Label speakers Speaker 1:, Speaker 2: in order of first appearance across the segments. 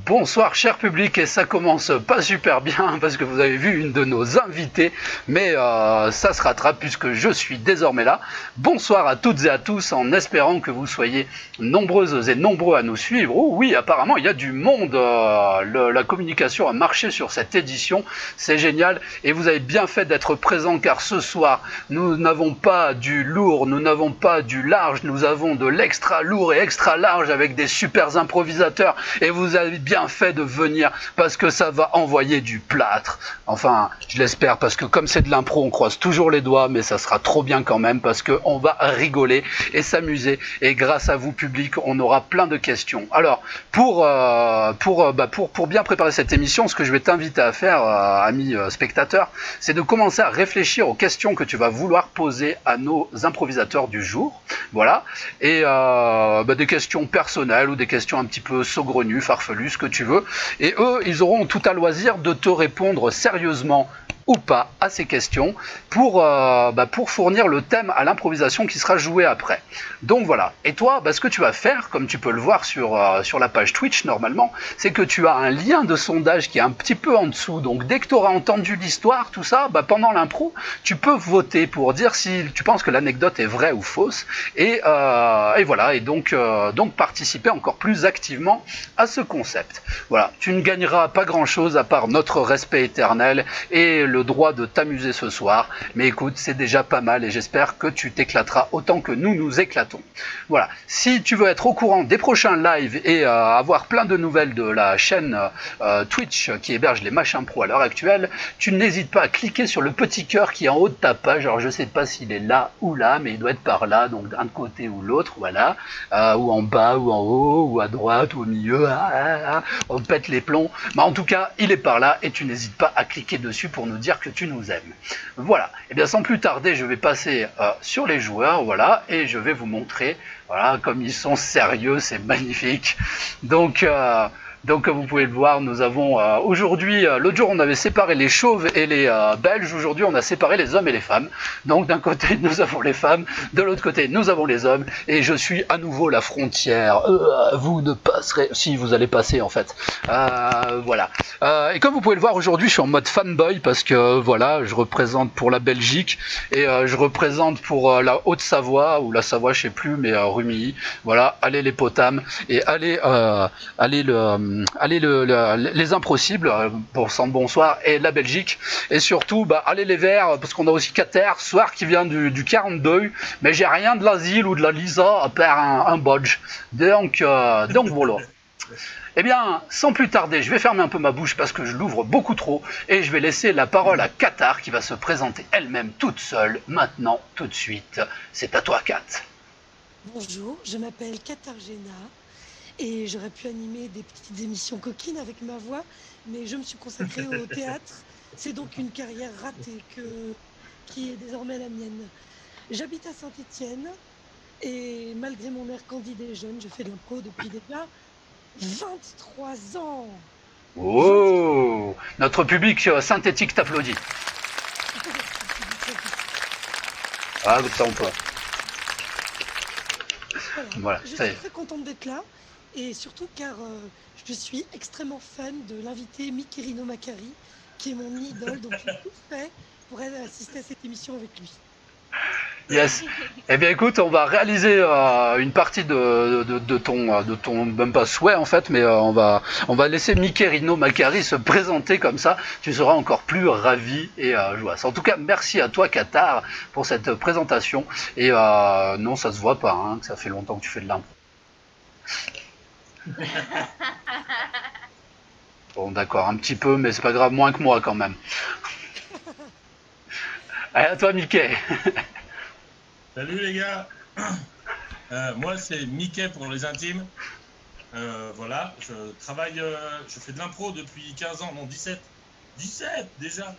Speaker 1: Bonsoir cher public, et ça commence pas super bien parce que vous avez vu une de nos invités, mais ça se rattrape puisque je suis désormais là. Bonsoir à toutes et à tous, en espérant que vous soyez nombreuses et nombreux à nous suivre. Oh oui, apparemment il y a du monde, la communication a marché sur cette édition, c'est génial, et vous avez bien fait d'être présents car ce soir nous n'avons pas du lourd, nous n'avons pas du large, nous avons de l'extra lourd et extra large avec des super improvisateurs, et vous avez bien fait de venir parce que ça va envoyer du plâtre. Enfin, je l'espère, parce que comme c'est de l'impro, on croise toujours les doigts, mais ça sera trop bien quand même parce qu'on va rigoler et s'amuser, et grâce à vous public, on aura plein de questions. Alors, pour bien préparer cette émission, ce que je vais t'inviter à faire, amis spectateurs, c'est de commencer à réfléchir aux questions que tu vas vouloir poser à nos improvisateurs du jour, voilà, et des questions personnelles ou des questions un petit peu saugrenues, farfelues, ce que tu veux, et eux, ils auront tout à loisir de te répondre sérieusement ou pas à ces questions pour fournir le thème à l'improvisation qui sera jouée après. Donc voilà. Et toi, ce que tu vas faire, comme tu peux le voir sur la page Twitch normalement, c'est que tu as un lien de sondage qui est un petit peu en dessous. Donc dès que tu auras entendu l'histoire, tout ça, pendant l'impro, tu peux voter pour dire si tu penses que l'anecdote est vraie ou fausse. Et voilà. Et donc participer encore plus activement à ce concept. Voilà. Tu ne gagneras pas grand-chose à part notre respect éternel et le droit de t'amuser ce soir, mais écoute, c'est déjà pas mal et j'espère que tu t'éclateras autant que nous nous éclatons. Voilà, si tu veux être au courant des prochains lives et avoir plein de nouvelles de la chaîne Twitch qui héberge les Machins Pro à l'heure actuelle, tu n'hésites pas à cliquer sur le petit cœur qui est en haut de ta page. Alors je sais pas s'il est là ou là, mais il doit être par là, donc d'un côté ou l'autre, voilà, ou en bas ou en haut, ou à droite ou au milieu, on pète les plombs, mais en tout cas, il est par là et tu n'hésites pas à cliquer dessus pour nous dire que tu nous aimes. Voilà, et bien sans plus tarder, je vais passer sur les joueurs, voilà, et je vais vous montrer, voilà, comme ils sont sérieux, c'est magnifique. Donc comme vous pouvez le voir, nous avons aujourd'hui, l'autre jour on avait séparé les chauves et les belges, aujourd'hui on a séparé les hommes et les femmes. Donc d'un côté nous avons les femmes, de l'autre côté nous avons les hommes, et je suis à nouveau la frontière. Vous ne passerez, si vous allez passer en fait. Voilà. Et comme vous pouvez le voir aujourd'hui, je suis en mode fanboy parce que voilà, je représente pour la Belgique et je représente pour la Haute-Savoie ou la Savoie, je sais plus, mais Rumilly. Voilà, allez les potames et allez les impossibles pour Sante Bonsoir et la Belgique, et surtout allez les Verts parce qu'on a aussi Cater ce soir qui vient du 42, mais j'ai rien de l'asile ou de la Lisa à part un bodge, donc voilà. Eh bien, sans plus tarder, je vais fermer un peu ma bouche parce que je l'ouvre beaucoup trop, et je vais laisser la parole à Qatar qui va se présenter elle-même toute seule, maintenant, tout de suite. C'est à toi, Kat.
Speaker 2: Bonjour, je m'appelle Katarzyna et j'aurais pu animer des petites émissions coquines avec ma voix, mais je me suis consacrée au théâtre. C'est donc une carrière ratée qui est désormais la mienne. J'habite à Saint-Étienne et malgré mon air candide et jeune, je fais de l'impro depuis déjà 23 ans.
Speaker 1: Oh, notre public synthétique t'applaudit. Ah, comme ça on peut.
Speaker 2: Voilà, je suis très contente d'être là, et surtout car je suis extrêmement fan de l'invité Michelino Macari, qui est mon idole, donc j'ai tout fait pour assister à cette émission avec lui.
Speaker 1: Yes. Eh bien écoute, on va réaliser une partie de ton même pas souhait en fait, mais on va laisser Michelino Macari se présenter comme ça. Tu seras encore plus ravi et joyeux. En tout cas, merci à toi Qatar pour cette présentation. Et non, ça se voit pas, hein, que ça fait longtemps que tu fais de l'impro. Bon d'accord, un petit peu, mais c'est pas grave, moins que moi quand même. Allez, à toi Mickey.
Speaker 3: Salut les gars, moi c'est Mickey pour les intimes. Voilà, je travaille, je fais de l'impro depuis 15 ans, non 17 déjà.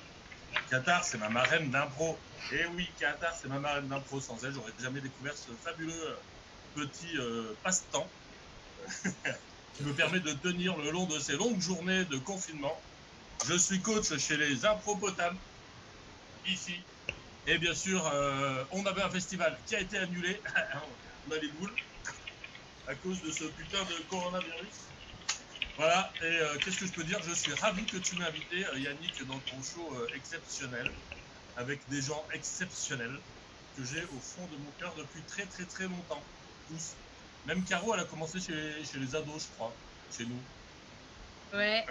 Speaker 3: Qatar c'est ma marraine d'impro. Et oui, Qatar c'est ma marraine d'impro, sans elle j'aurais jamais découvert ce fabuleux petit passe-temps qui me permet de tenir le long de ces longues journées de confinement. Je suis coach chez les Impropotames, ici. Et bien sûr, on avait un festival qui a été annulé. On a les boules à cause de ce putain de coronavirus. Voilà, et qu'est-ce que je peux dire? Je suis ravi que tu m'aies invité, Yannick, dans ton show exceptionnel, avec des gens exceptionnels que j'ai au fond de mon cœur depuis très très très longtemps, tous. Même Caro, elle a commencé chez les ados, je crois, chez nous,
Speaker 4: Ouais.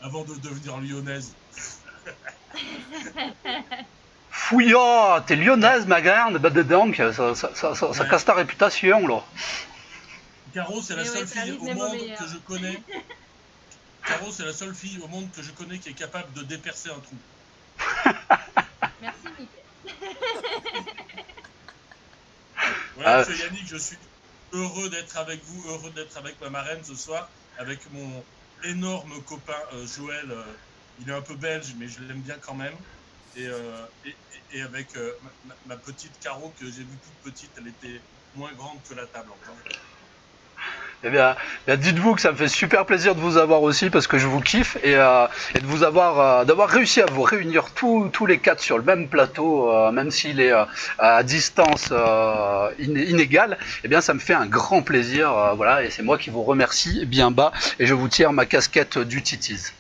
Speaker 3: avant de devenir lyonnaise.
Speaker 1: Fouillard, t'es lyonnaise, ma grande, bah donc, ça casse ta réputation, là.
Speaker 3: Caro, c'est la
Speaker 4: Mais
Speaker 3: seule
Speaker 4: ouais, ça
Speaker 3: fille
Speaker 4: arrive
Speaker 3: au
Speaker 4: même au
Speaker 3: monde
Speaker 4: meilleur.
Speaker 3: que je connais. Caro, c'est la seule fille au monde que je connais qui est capable de dépercer un trou.
Speaker 4: Merci, Mickaël.
Speaker 3: Voilà,
Speaker 1: Ah.
Speaker 3: monsieur Yannick, je suis heureux d'être avec vous, heureux d'être avec ma marraine ce soir, avec mon énorme copain Joël. Il est un peu belge, mais je l'aime bien quand même. Et avec ma petite Caro, que j'ai vue toute petite, elle était moins grande que la table encore.
Speaker 1: Eh bien, dites-vous que ça me fait super plaisir de vous avoir aussi parce que je vous kiffe et de vous avoir d'avoir réussi à vous réunir tous les quatre sur le même plateau, même s'il est à distance inégale. Eh bien, ça me fait un grand plaisir, voilà, et c'est moi qui vous remercie bien bas et je vous tire ma casquette du Titiz.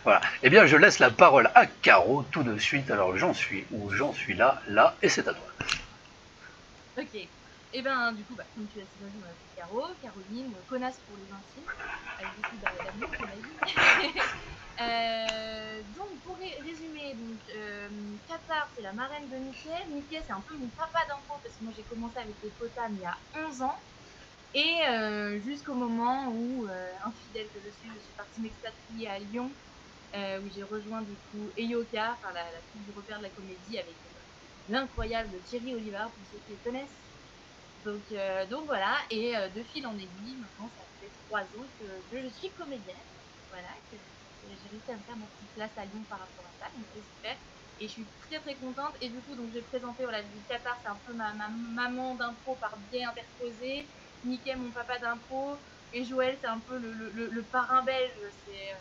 Speaker 1: Voilà. Eh bien, je laisse la parole à Caro tout de suite. Alors, j'en suis là, et c'est à toi.
Speaker 4: Ok. Et ben du coup, comme tu l'as si bien dit, moi c'est Caro, Caroline, connasse pour les intimes, avec beaucoup d'amour, j'imagine. Donc pour résumer, Qatar c'est la marraine de Mickey. Mickey c'est un peu mon papa d'enfant parce que moi j'ai commencé avec les Potam il y a 11 ans. Et jusqu'au moment où, infidèle que je suis partie m'expatrier à Lyon, où j'ai rejoint du coup Eyoka, enfin la troupe du repère de la comédie avec l'incroyable Thierry Olivard pour ceux qui le connaissent. Donc voilà, et de fil en aiguille, maintenant ça fait 3 ans que je suis comédienne, voilà, que j'ai réussi à me faire ma petite place à Lyon par rapport à ça, donc c'est super, et je suis très très contente, et du coup donc j'ai présenté, voilà, le Qatar c'est un peu ma maman d'impro par biais interposé, Mickey mon papa d'impro, et Joël c'est un peu le parrain belge, c'est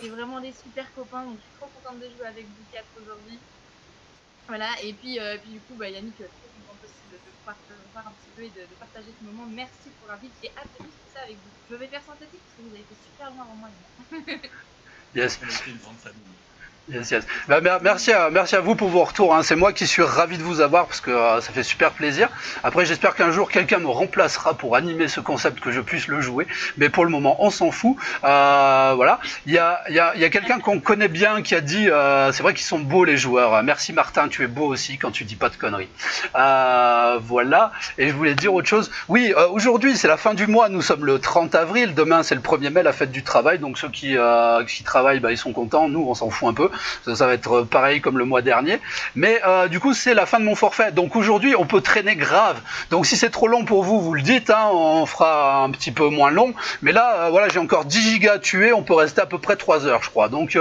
Speaker 4: vraiment des super copains, donc je suis trop contente de jouer avec vous 4 aujourd'hui. Voilà, et puis du coup, Yannick, trop contente aussi de pouvoir te revoir un petit peu et de partager ce moment. Merci pour l'invite, j'ai hâte de vivre tout ça avec vous. Je vais faire synthétique parce que vous avez fait super loin avant moi.
Speaker 1: Yes.
Speaker 3: On a été une grande famille.
Speaker 1: Yes, yes. Bah, merci à vous pour vos retours, hein. C'est moi qui suis ravi de vous avoir parce que ça fait super plaisir. Après, j'espère qu'un jour quelqu'un me remplacera pour animer ce concept, que je puisse le jouer. Mais pour le moment, on s'en fout. Voilà. Il y a quelqu'un qu'on connaît bien qui a dit c'est vrai qu'ils sont beaux les joueurs. Merci Martin, tu es beau aussi quand tu dis pas de conneries. Voilà. Et je voulais dire autre chose. Oui, aujourd'hui c'est la fin du mois. Nous sommes le 30 avril. Demain c'est le 1er mai, la fête du travail. Donc ceux qui travaillent, ils sont contents. Nous, on s'en fout un peu. Ça va être pareil comme le mois dernier. Mais du coup, c'est la fin de mon forfait. Donc aujourd'hui, on peut traîner grave. Donc si c'est trop long pour vous, vous le dites, hein, on fera un petit peu moins long. Mais là, voilà, j'ai encore 10 gigas à tuer. On peut rester à peu près 3 heures, je crois. Donc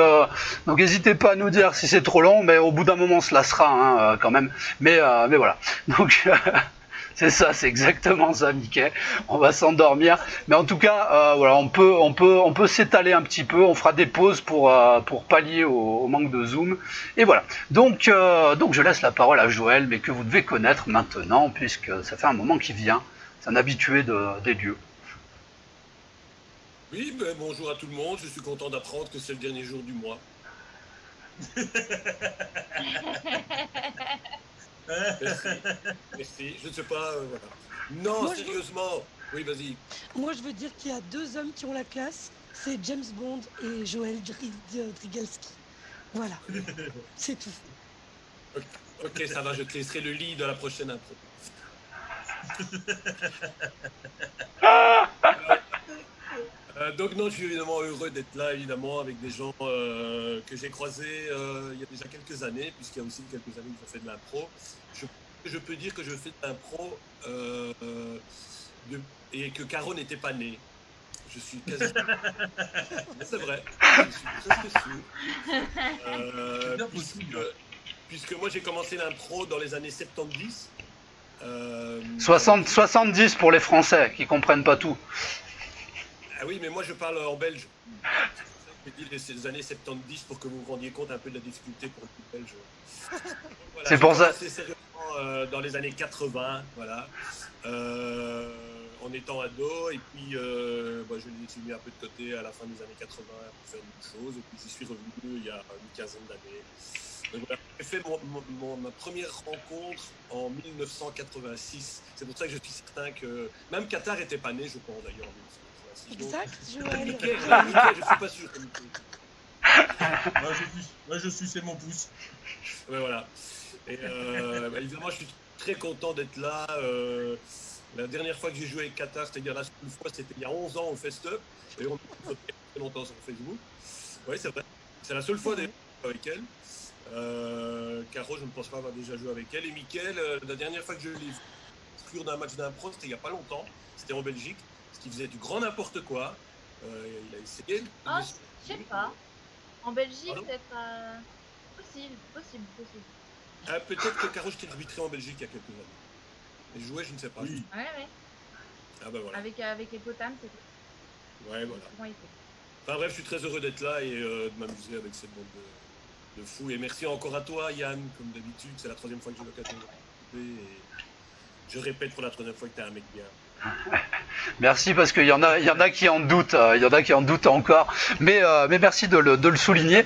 Speaker 1: n'hésitez pas à nous dire si c'est trop long. Mais au bout d'un moment, on se lassera hein, quand même. Mais voilà. Donc... C'est ça, c'est exactement ça, Mickey. On va s'endormir, mais en tout cas, voilà, on peut s'étaler un petit peu. On fera des pauses pour pallier au manque de zoom. Et voilà. Donc, je laisse la parole à Joël, mais que vous devez connaître maintenant, puisque ça fait un moment qu'il vient. C'est un habitué des lieux.
Speaker 5: Oui, bonjour à tout le monde. Je suis content d'apprendre que c'est le dernier jour du mois. Merci. Je ne sais pas. Voilà. Non, moi, sérieusement. Oui, vas-y.
Speaker 2: Moi, je veux dire qu'il y a 2 hommes qui ont la classe. C'est James Bond et Joël Drigalski. Voilà. C'est tout.
Speaker 5: Ok, ça va. Je te laisserai le lead dans la prochaine intro. Donc non, je suis évidemment heureux d'être là, évidemment, avec des gens que j'ai croisés il y a déjà quelques années, puisqu'il y a aussi quelques années que je fais de l'impro. Je peux dire que je fais de l'impro et que Caro n'était pas née. Je suis quasi... C'est vrai, je suis presque sûr. Puisque moi j'ai commencé l'impro dans les années 70.
Speaker 1: 70 pour les Français qui comprennent pas tout.
Speaker 5: Ah oui, mais moi je parle en belge. Je dis les années 70 pour que vous vous rendiez compte un peu de la difficulté pour le belge. Voilà,
Speaker 1: c'est pour ça.
Speaker 5: C'est sérieusement dans les années 80, voilà. en étant ado. Et puis, je l'ai mis un peu de côté à la fin des années 80 pour faire d'autres choses. Et puis, j'y suis revenu il y a une quinzaine d'années. Donc voilà, j'ai fait ma première rencontre en 1986. C'est pour ça que je suis certain que même Qatar n'était pas né, je pense d'ailleurs en 1986.
Speaker 2: Exact, Joël.
Speaker 5: Mickey, je suis pas sûr.
Speaker 3: Moi, je suis, c'est mon pouce.
Speaker 5: Ouais, voilà. Et évidemment, je suis très content d'être là. La dernière fois que j'ai joué avec Qatar, c'est-à-dire la seule fois, c'était il y a 11 ans au Fest-Up. D'ailleurs, on a fait très longtemps sur Facebook. Oui, c'est vrai. C'est la seule fois d'ailleurs avec elle. Caro, je ne pense pas avoir déjà joué avec elle. Et Mickaël, la dernière fois que je l'ai exclure d'un match d'impro, c'était il n'y a pas longtemps. C'était en Belgique. Parce qu'il faisait du grand n'importe quoi. Il a essayé.
Speaker 4: Ah, je sais pas. En Belgique,
Speaker 5: Pardon
Speaker 4: peut-être. Possible.
Speaker 5: Ah, peut-être que Caro, je t'ai arbitré en Belgique il y a quelques années. Et jouer, je ne sais pas.
Speaker 3: Oui.
Speaker 4: Ouais.
Speaker 5: Ah bah voilà.
Speaker 4: Avec les potames, c'était.
Speaker 5: Ouais, voilà.
Speaker 4: Souvent été.
Speaker 5: Enfin bref, je suis très heureux d'être là et de m'amuser avec cette bande de fous. Et merci encore à toi, Yann, comme d'habitude. C'est la troisième fois que j'ai l'occasion de participer. Et je répète pour la troisième fois que t'es un mec bien.
Speaker 1: Merci parce qu'il y en a qui en doutent, encore. Mais merci de le souligner.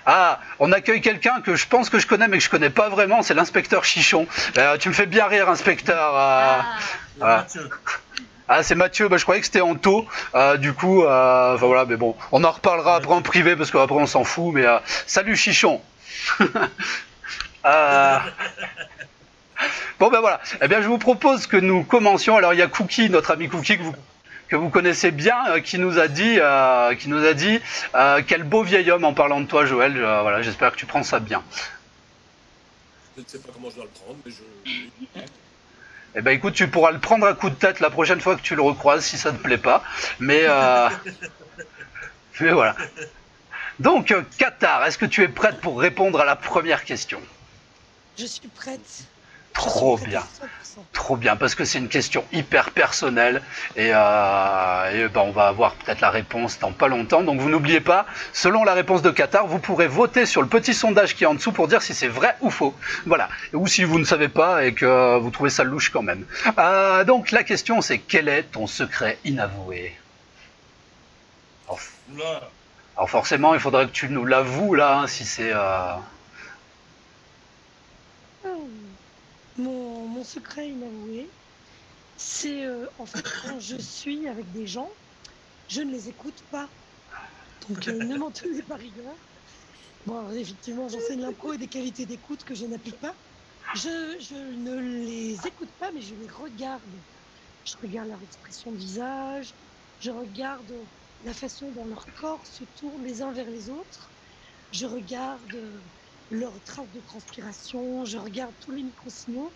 Speaker 1: Ah, on accueille quelqu'un que je pense que je connais mais que je connais pas vraiment, c'est l'inspecteur Chichon. Tu me fais bien rire, inspecteur.
Speaker 3: Mathieu.
Speaker 1: Ah, c'est Mathieu, je croyais que c'était Anto. Du coup, voilà, mais bon, on en reparlera après en privé parce qu'après on s'en fout. Mais salut Chichon. Bon ben voilà, eh bien je vous propose que nous commencions. Alors il y a Cookie, notre ami Cookie que vous connaissez bien, qui nous a dit quel beau vieil homme en parlant de toi, Joël. Voilà, j'espère que tu prends ça bien.
Speaker 5: Je ne sais pas comment je dois le prendre, mais je...
Speaker 1: Eh ben écoute, tu pourras le prendre à coup de tête la prochaine fois que tu le recroises si ça te plaît pas. Mais voilà. Donc Qatar, est-ce que tu es prête pour répondre à la première question?
Speaker 2: Je suis prête.
Speaker 1: Trop bien. Trop bien, parce que c'est une question hyper personnelle et on va avoir peut-être la réponse dans pas longtemps. Donc vous n'oubliez pas, selon la réponse de Qatar, vous pourrez voter sur le petit sondage qui est en dessous pour dire si c'est vrai ou faux. Voilà, ou si vous ne savez pas et que vous trouvez ça louche quand même. Donc la question c'est quel est ton secret inavoué? Alors forcément, il faudrait que tu nous l'avoues là, hein, si c'est...
Speaker 2: Mon secret inavoué, c'est en fait quand je suis avec des gens, je ne les écoute pas. Donc ne m'en tenez pas rigueur. Bon, alors, effectivement, j'enseigne l'impro et des qualités d'écoute que je n'applique pas. Je ne les écoute pas, mais je les regarde. Je regarde leur expression de visage, je regarde la façon dont leur corps se tourne les uns vers les autres, je regarde leurs traces de transpiration, je regarde tous les micro-signaux,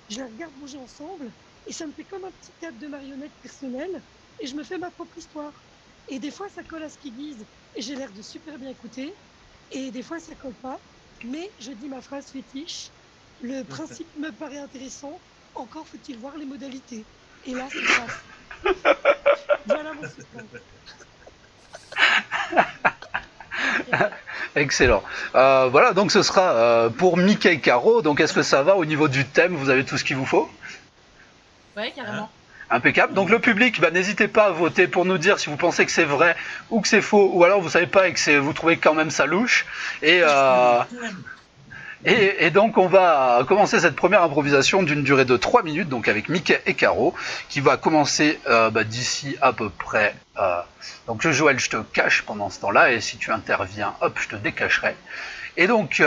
Speaker 2: je les regarde bouger ensemble, et ça me fait comme un petit théâtre de marionnettes personnel, et je me fais ma propre histoire. Et des fois, ça colle à ce qu'ils disent, et j'ai l'air de super bien écouter, et des fois, ça colle pas, mais je dis ma phrase fétiche, le principe me paraît intéressant, encore faut-il voir les modalités. Et là, ça passe. Voilà mon secret.
Speaker 1: Excellent. Voilà, donc ce sera pour Mickey et Caro. Donc est-ce que ça va au niveau du thème? Vous avez tout ce qu'il vous faut?
Speaker 4: Ouais, carrément.
Speaker 1: Impeccable. Donc le public, n'hésitez pas à voter pour nous dire si vous pensez que c'est vrai ou que c'est faux, ou alors vous savez pas et que vous trouvez quand même ça louche. Et donc on va commencer cette première improvisation d'une durée de 3 minutes, donc avec Mickey et Caro, qui va commencer d'ici à peu près... Donc Joël, je te cache pendant ce temps-là, et si tu interviens, hop, je te décacherai. Et donc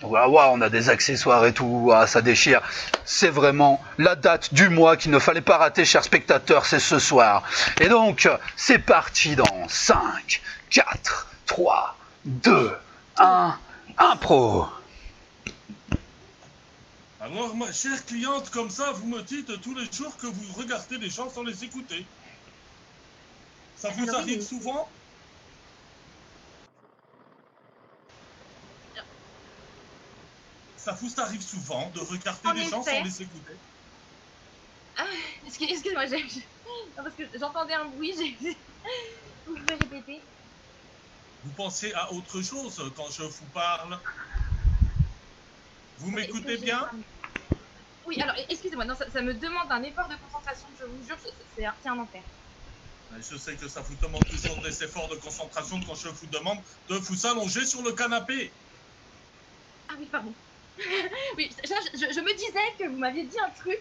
Speaker 1: voilà, wow, on a des accessoires et tout, wow, ça déchire. C'est vraiment la date du mois qu'il ne fallait pas rater, chers spectateurs, c'est ce soir. Et donc, c'est parti dans 5, 4, 3, 2, 1, impro.
Speaker 3: Alors, ma chère cliente, comme ça, vous me dites tous les jours que vous regardez les gens sans les écouter. Ça vous arrive souvent? Ça vous arrive souvent de regarder les gens sans les écouter?
Speaker 4: Ah, excuse-moi, non, parce que j'entendais un bruit, vous pouvez répéter?
Speaker 3: Vous pensez à autre chose quand je vous parle? Vous m'écoutez bien?
Speaker 4: Oui, alors, excusez-moi, non, ça me demande un effort de concentration, je vous jure, c'est un enfer.
Speaker 3: Je sais que ça vous demande toujours des efforts de concentration quand je vous demande de vous allonger sur le canapé.
Speaker 4: Ah oui, pardon. Oui, je me disais que vous m'aviez dit un truc,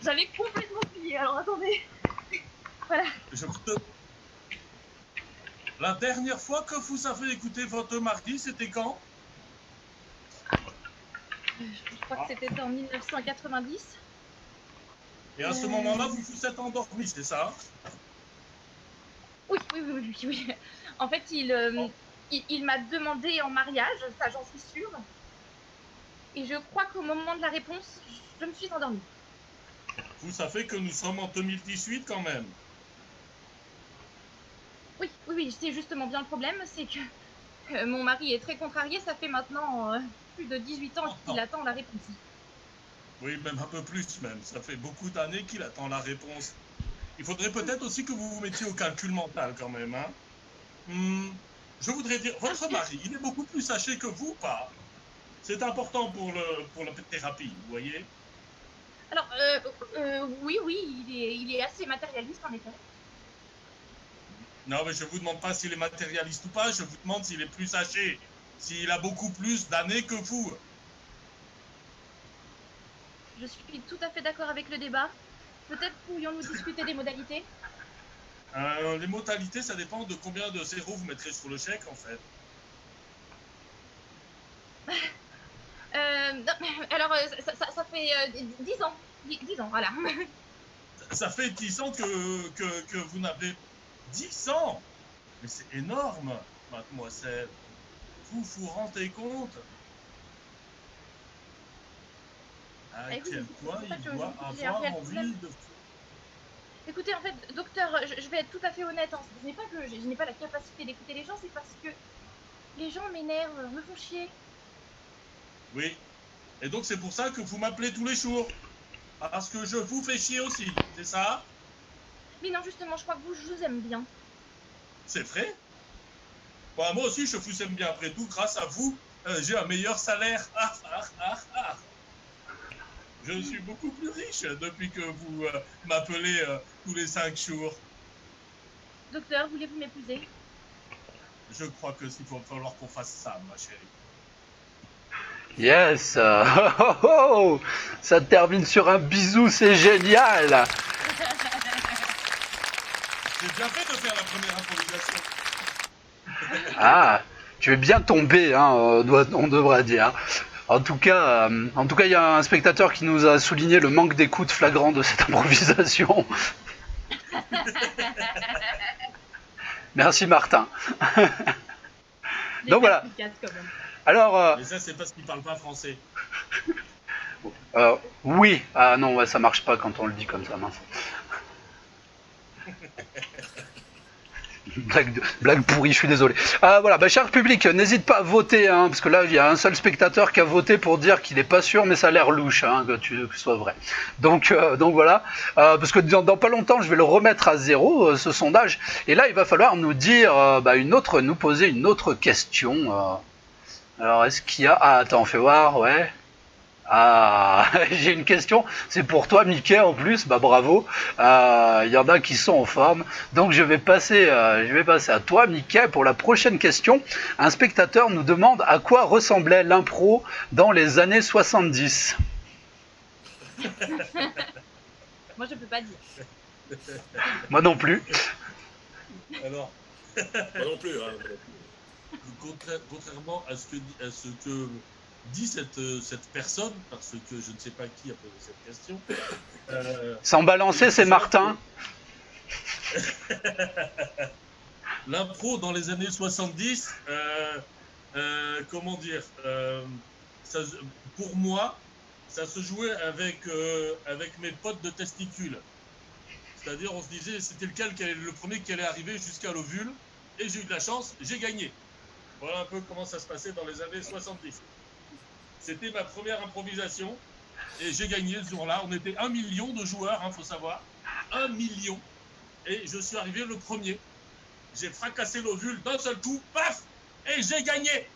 Speaker 4: j'avais complètement oublié, alors attendez. Voilà.
Speaker 3: La dernière fois que vous avez écouté votre mari, c'était quand?
Speaker 4: Je crois que c'était en 1990.
Speaker 3: Et à ce moment-là, vous vous êtes endormi, c'est ça?
Speaker 4: Oui. En fait, il m'a demandé en mariage, ça j'en suis sûre. Et je crois qu'au moment de la réponse, je me suis endormie.
Speaker 3: Vous savez que nous sommes en 2018 quand même.
Speaker 4: Oui, c'est justement bien le problème, c'est que mon mari est très contrarié, ça fait maintenant plus de 18 ans qu'il attend la réponse.
Speaker 3: Oui, même un peu plus même, ça fait beaucoup d'années qu'il attend la réponse. Il faudrait peut-être aussi que vous vous mettiez au calcul mental quand même, hein. Je voudrais dire, votre mari, il est beaucoup plus âgé que vous, pas? C'est important pour la thérapie, vous voyez?
Speaker 4: Alors, oui, il est assez matérialiste en effet.
Speaker 3: Non, mais je vous demande pas s'il est matérialiste ou pas, je vous demande s'il est plus âgé, s'il a beaucoup plus d'années que vous.
Speaker 4: Je suis tout à fait d'accord avec le débat. Peut-être pourrions-nous discuter des modalités?
Speaker 3: Les modalités, ça dépend de combien de zéros vous mettrez sur le chèque, en fait.
Speaker 4: Alors, ça fait 10 ans. 10 ans, voilà.
Speaker 3: Ça fait 10 ans que vous n'avez... 10 ans? Mais c'est énorme, mademoiselle. Vous vous rendez compte? À quel point il doit avoir envie de...
Speaker 4: Écoutez, en fait, docteur, je vais être tout à fait honnête. Hein. Ce n'est pas que je n'ai pas la capacité d'écouter les gens, c'est parce que les gens m'énervent, me font chier.
Speaker 3: Oui. Et donc c'est pour ça que vous m'appelez tous les jours. Parce que je vous fais chier aussi, c'est ça?
Speaker 4: Mais non, justement, je crois que je vous aime bien.
Speaker 3: C'est vrai? Bah, moi aussi, je vous aime bien. Après tout, grâce à vous, j'ai un meilleur salaire. Je suis beaucoup plus riche depuis que vous m'appelez tous les 5 jours.
Speaker 4: Docteur, voulez-vous m'épouser?
Speaker 3: Je crois que s'il va falloir qu'on fasse ça, ma chérie.
Speaker 1: Yes. Ça termine sur un bisou, c'est génial.
Speaker 3: J'ai bien fait de faire la première improvisation.
Speaker 1: Ah, tu es bien tombé, hein, on devrait dire. En tout cas, il y a un spectateur qui nous a souligné le manque d'écoute flagrant de cette improvisation. Merci Martin. Donc voilà. Alors.
Speaker 3: Mais ça, c'est parce qu'il parle pas français.
Speaker 1: Oui. Ah non, ouais, ça marche pas quand on le dit comme ça, mince. Blague pourrie, je suis désolé. Voilà, cher public, n'hésite pas à voter, hein, parce que là, il y a un seul spectateur qui a voté pour dire qu'il n'est pas sûr, mais ça a l'air louche, hein, que ce soit vrai. Donc voilà, parce que dans pas longtemps, je vais le remettre à zéro, ce sondage, et là, il va falloir nous dire, nous poser une autre question. Alors, est-ce qu'il y a... Ah, attends, fais voir, ouais. Ah, j'ai une question, c'est pour toi Mickey en plus, bravo, y en a qui sont en forme, donc je vais passer à toi Mickey pour la prochaine question. Un spectateur nous demande à quoi ressemblait l'impro dans les années 70.
Speaker 4: Moi je peux pas dire.
Speaker 1: Moi non plus.
Speaker 3: Alors,
Speaker 5: moi non plus, hein.
Speaker 3: Contrairement à ce que dit cette personne, parce que je ne sais pas qui a posé cette question.
Speaker 1: Sans balancer, c'est Martin.
Speaker 3: L'impro dans les années 70, comment dire, pour moi, ça se jouait avec mes potes de testicules. C'est-à-dire, on se disait, c'était le premier qui allait arriver jusqu'à l'ovule, et j'ai eu de la chance, j'ai gagné. Voilà un peu comment ça se passait dans les années 70. C'était ma première improvisation et j'ai gagné ce jour-là. On était 1 million de joueurs, faut savoir. 1 million. Et je suis arrivé le premier. J'ai fracassé l'ovule d'un seul coup, paf, et j'ai gagné.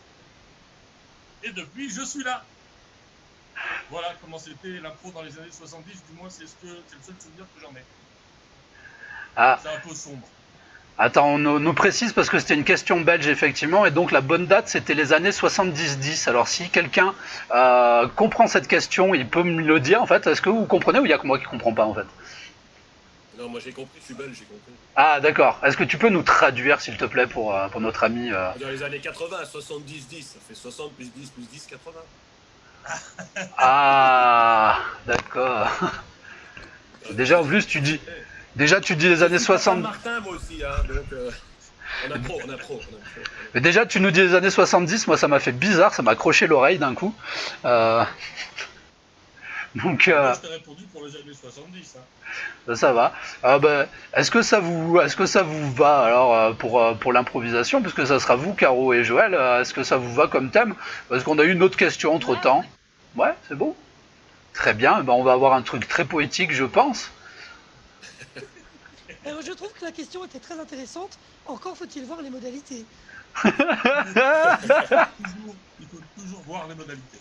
Speaker 3: Et depuis, je suis là. voilà comment c'était l'impro dans les années 70, du moins c'est le seul souvenir que j'en ai.
Speaker 1: Ah,
Speaker 3: C'est un peu sombre.
Speaker 1: attends, on nous précise parce que c'était une question belge effectivement, et donc la bonne date c'était les années 70-10. Alors si quelqu'un comprend cette question, il peut me le dire en fait. Est-ce que vous comprenez ou il y a que moi qui comprends pas en fait?
Speaker 5: Non, moi j'ai compris, je suis belge, j'ai compris.
Speaker 1: Ah d'accord. Est-ce que tu peux nous traduire s'il te plaît pour notre ami
Speaker 5: Dans les années 80, 70-10, ça fait 60 plus 10 plus 10, 80.
Speaker 1: Ah d'accord. Déjà en plus tu dis les années 60.
Speaker 5: Martin, moi aussi, hein, donc on a pro.
Speaker 1: Mais déjà tu nous dis les années 70, moi ça m'a fait bizarre, ça m'a accroché l'oreille d'un coup. Donc
Speaker 3: Moi, je t'ai répondu pour les années 70. Hein.
Speaker 1: ça va. Est-ce que ça vous va alors pour l'improvisation, puisque ça sera vous, Caro et Joël, est-ce que ça vous va comme thème? Parce qu'on a eu une autre question entre temps. Ouais, c'est bon. Très bien. On va avoir un truc très poétique, je pense.
Speaker 2: Je trouve que la question était très intéressante. Encore faut-il voir les modalités.
Speaker 3: Il faut toujours voir les modalités.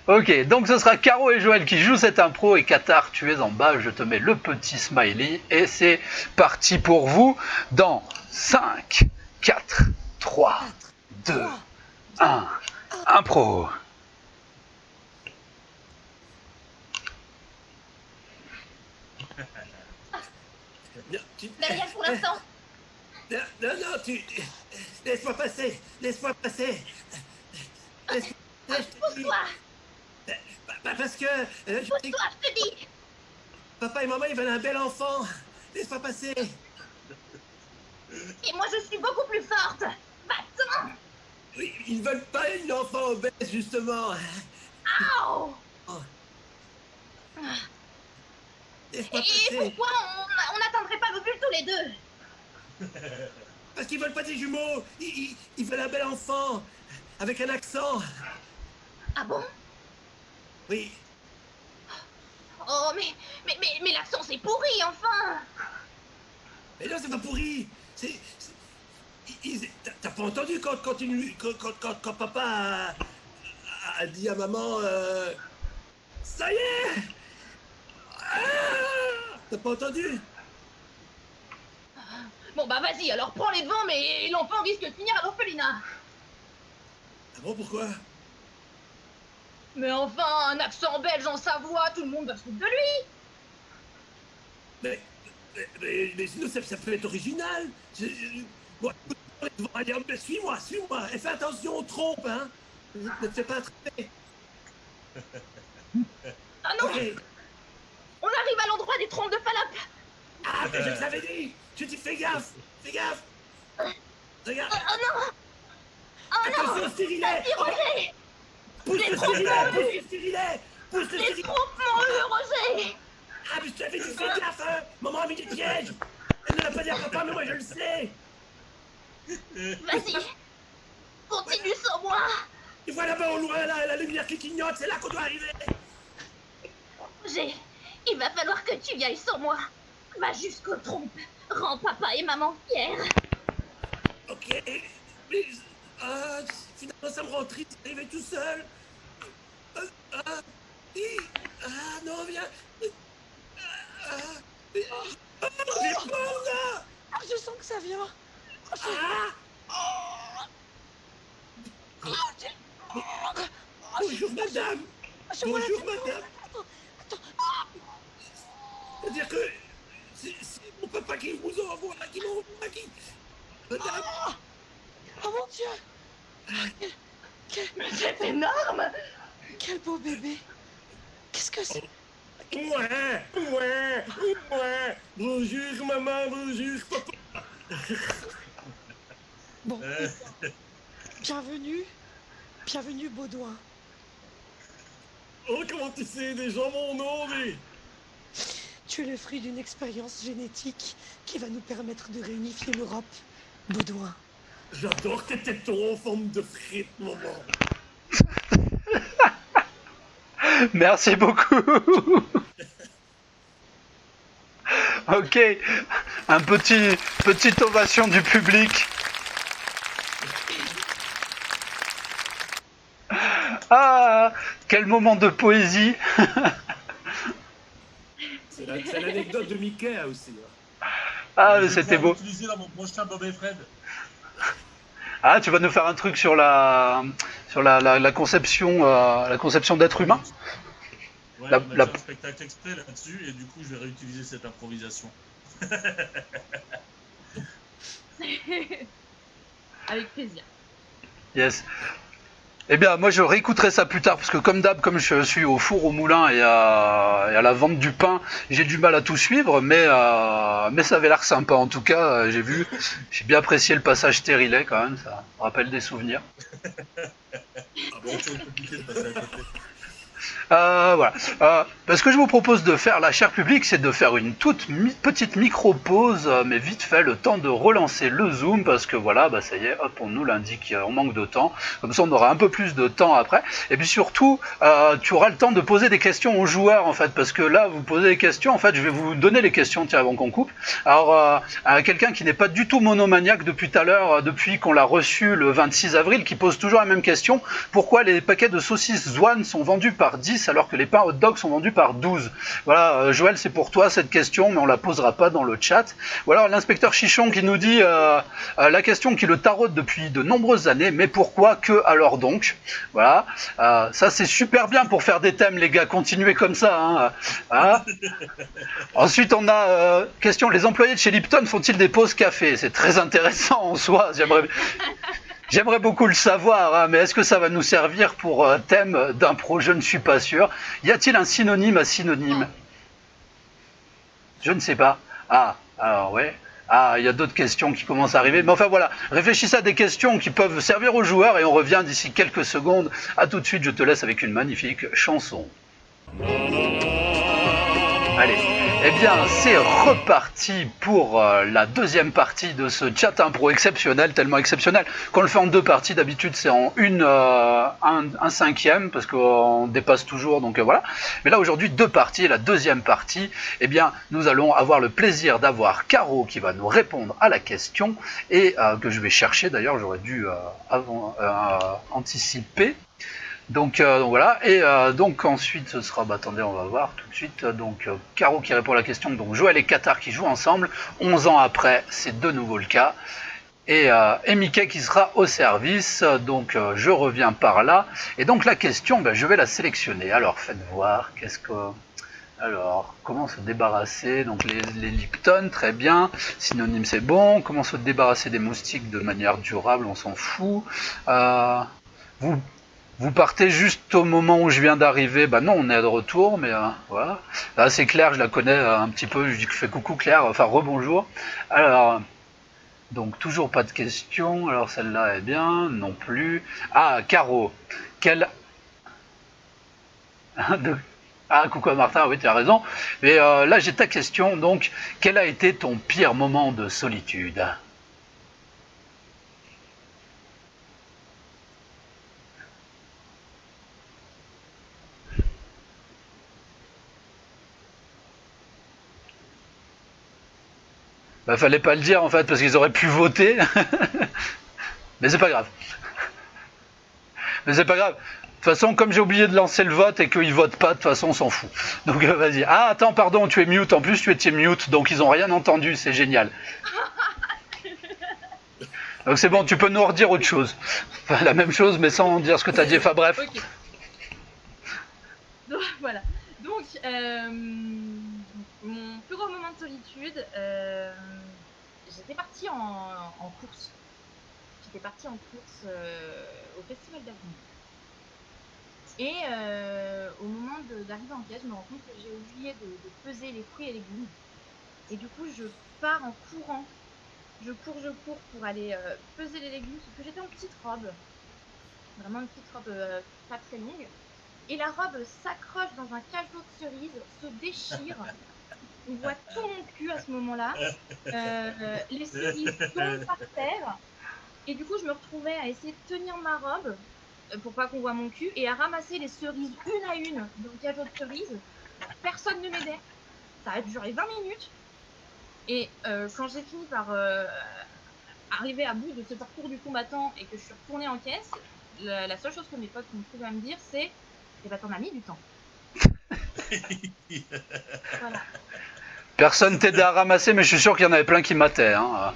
Speaker 1: Ok, donc ce sera Caro et Joël qui jouent cette impro, et Qatar, tu es en bas, je te mets le petit smiley, et c'est parti pour vous dans 5, 4, 3, 2, 1, impro.
Speaker 4: Derrière pour l'instant.
Speaker 5: Non, tu... Laisse-moi passer.
Speaker 4: Pousse-toi.
Speaker 5: Parce que...
Speaker 4: Pousse-toi, je te dis.
Speaker 5: Papa et maman, ils veulent un bel enfant. Laisse-moi passer.
Speaker 4: Et moi, je suis beaucoup plus forte. Va-t'en.
Speaker 5: Oui, ils veulent pas une enfant obèse, justement.
Speaker 4: Aouh.
Speaker 5: Laisse-moi
Speaker 4: Et
Speaker 5: passer.
Speaker 4: pourquoi on n'atteindrait pas l'ovule tous les deux?
Speaker 5: Parce qu'ils veulent pas des jumeaux. Ils veulent un bel enfant. Avec un accent.
Speaker 4: Ah bon?
Speaker 5: Oui.
Speaker 4: Oh, mais l'accent, c'est pourri, enfin.
Speaker 5: Mais non, c'est pas pourri. T'as pas entendu quand papa a dit à maman ça y est. T'as pas entendu?
Speaker 4: Bon, bah vas-y, alors prends les devants, mais l'enfant risque de finir à l'orphelinat.
Speaker 5: Ah bon, pourquoi?
Speaker 4: Mais enfin, un accent belge en Savoie, tout le monde va se foutre de lui.
Speaker 5: Mais sinon, ça peut être original. Bon, allez, suis-moi. Et fais attention aux trompes, hein. Ne te fais pas attraper.
Speaker 4: Ah non,
Speaker 5: Okay.
Speaker 4: on arrive à l'endroit des trompes de Falap.
Speaker 5: Ah, mais je te l'avais dit. Je dis, fais gaffe. Regarde.
Speaker 4: Oh non. Oh non.
Speaker 5: Attention, stérilet.
Speaker 4: Vas-y, Roger.
Speaker 5: Pousse le stérilet.
Speaker 4: Les trompes m'ont eu, Roger.
Speaker 5: Ah, mais je t'avais dit, fais gaffe, hein. Maman a mis des pièges. Elle ne l'a pas dit à papa, mais moi, je le sais.
Speaker 4: Vas-y. Continue sans moi.
Speaker 5: Tu vois là-bas au loin, là, la lumière qui clignote, c'est là qu'on doit arriver.
Speaker 4: Roger, il va falloir que tu y ailles sans moi. Va jusqu'aux trompes. Rends papa et maman fiers.
Speaker 5: Ok, mais... finalement, ça me rend triste d'arriver tout seul. Non, viens. J'ai peur, là.
Speaker 2: Ah, je sens que ça vient.
Speaker 5: Bonjour, madame. Bonjour, madame. C'est-à-dire que c'est mon papa qui vous envoie, qui m'envoie, qui... Madame.
Speaker 2: Oh mon Dieu.
Speaker 4: Mais c'est énorme.
Speaker 2: Quel beau bébé. Qu'est-ce que c'est?
Speaker 5: Ouais. Bonjour, maman, bonjour, papa.
Speaker 2: Bon. Bienvenue, Baudouin.
Speaker 5: Oh, comment tu sais déjà mon nom, mais...
Speaker 2: Tu es le fruit d'une expérience génétique qui va nous permettre de réunifier l'Europe, Baudouin.
Speaker 5: J'adore tes tétons en forme de frites, maman.
Speaker 1: Merci beaucoup. Ok, un petite ovation du public. Ah, quel moment de poésie.
Speaker 5: C'est l'anecdote de Mickey aussi.
Speaker 1: Ah,
Speaker 3: Je vais
Speaker 1: c'était
Speaker 3: pouvoir
Speaker 1: beau.
Speaker 3: l'utiliser dans mon prochain Bob et Fred.
Speaker 1: Ah, tu vas nous faire un truc sur la conception d'être humain.
Speaker 3: Ouais,
Speaker 1: La-
Speaker 3: on a
Speaker 1: la-
Speaker 3: fait un spectacle exprès là-dessus et du coup, je vais réutiliser cette improvisation.
Speaker 4: Avec plaisir.
Speaker 1: Yes. Eh bien, moi je réécouterai ça plus tard parce que comme d'hab, comme je suis au four, au moulin et à la vente du pain, j'ai du mal à tout suivre, mais ça avait l'air sympa en tout cas. J'ai bien apprécié le passage stérilet quand même, ça me rappelle des souvenirs.
Speaker 3: Ah bon, c'est compliqué de passer à côté.
Speaker 1: Voilà. Ce que je vous propose de faire, la chère public, c'est de faire une petite micro-pause, mais vite fait, le temps de relancer le Zoom, parce que voilà, bah ça y est, hop, on nous l'indique, on manque de temps. Comme ça, on aura un peu plus de temps après. Et puis surtout, tu auras le temps de poser des questions aux joueurs, en fait, parce que là, vous posez des questions, en fait, je vais vous donner les questions, tiens, avant qu'on coupe. Alors, quelqu'un qui n'est pas du tout monomaniaque depuis tout à l'heure, depuis qu'on l'a reçu le 26 avril, qui pose toujours la même question: pourquoi les paquets de saucisses Zwan sont vendus par 10 alors que les pains hot dog sont vendus par 12? Voilà, Joël, c'est pour toi cette question, mais on la posera pas dans le chat. Ou alors l'inspecteur Chichon qui nous dit la question qui le taraude depuis de nombreuses années: mais pourquoi que alors donc? Voilà, ça c'est super bien pour faire des thèmes, les gars, continuez comme ça. Hein. Ensuite, on a question: les employés de chez Lipton font-ils des pauses café? C'est très intéressant en soi, J'aimerais beaucoup le savoir, hein, mais est-ce que ça va nous servir pour thème d'impro? Je ne suis pas sûr. Y a-t-il un synonyme à synonyme? Je ne sais pas. Ah, alors ouais. Ah, il y a d'autres questions qui commencent à arriver. Mais enfin voilà, réfléchissez à des questions qui peuvent servir aux joueurs et on revient d'ici quelques secondes. À tout de suite, je te laisse avec une magnifique chanson. Allez, eh bien c'est reparti pour la deuxième partie de ce chat impro exceptionnel, tellement exceptionnel qu'on le fait en deux parties. D'habitude c'est en un cinquième parce qu'on dépasse toujours, donc voilà. Mais là aujourd'hui deux parties, et la deuxième partie, eh bien nous allons avoir le plaisir d'avoir Caro qui va nous répondre à la question et que je vais chercher, d'ailleurs j'aurais dû anticiper. Donc voilà, et donc ensuite ce sera, attendez, on va voir tout de suite, donc Caro qui répond à la question, donc Joël et Qatar qui jouent ensemble, 11 ans après, c'est de nouveau le cas, et Mickey qui sera au service, donc je reviens par là, et donc la question, je vais la sélectionner, alors faites voir, alors, comment se débarrasser, donc les Lipton, très bien, synonyme c'est bon, comment se débarrasser des moustiques de manière durable, on s'en fout, vous partez juste au moment où je viens d'arriver. Bah non, on est de retour, mais voilà. Là, c'est Claire, je la connais un petit peu. Je fais coucou Claire, enfin rebonjour. Alors, donc toujours pas de questions. Alors celle-là est bien, non plus. Ah, Caro, Ah, coucou à Martin, oui, tu as raison. Mais là, j'ai ta question. Donc, quel a été ton pire moment de solitude? Bah, fallait pas le dire en fait, parce qu'ils auraient pu voter. Mais c'est pas grave. Mais c'est pas grave. De toute façon, comme j'ai oublié de lancer le vote et qu'ils votent pas, de toute façon, on s'en fout. Donc vas-y. Ah, attends, pardon, tu es mute. En plus, tu étais mute, donc ils ont rien entendu. C'est génial. Donc c'est bon, tu peux nous redire autre chose. Enfin, la même chose, mais sans dire ce que tu as dit. Enfin bref.
Speaker 4: Ok. Donc voilà. Donc, mon plus gros moment de solitude, j'étais partie en course. J'étais partie en course au Festival d'Avignon. Et au moment d'arriver en caisse, je me rends compte que j'ai oublié de peser les fruits et légumes. Et du coup, je pars en courant. Je cours pour aller peser les légumes, sauf que j'étais en petite robe. Vraiment une petite robe pas très longue. Et la robe s'accroche dans un cachot de cerises, se déchire. On voit tout mon cul à ce moment-là. Les cerises tombent par terre. Et du coup, je me retrouvais à essayer de tenir ma robe pour pas qu'on voit mon cul et à ramasser les cerises une à une dans le cachot de cerises. Personne ne m'aidait. Ça a duré 20 minutes. Et quand j'ai fini par arriver à bout de ce parcours du combattant et que je suis retournée en caisse, la seule chose que mes potes m'ont trouvé à me dire, c'est Et bah t'en as mis du temps. Voilà.
Speaker 1: Personne t'aidait à ramasser, mais je suis sûr qu'il y en avait plein qui mataient. Hein.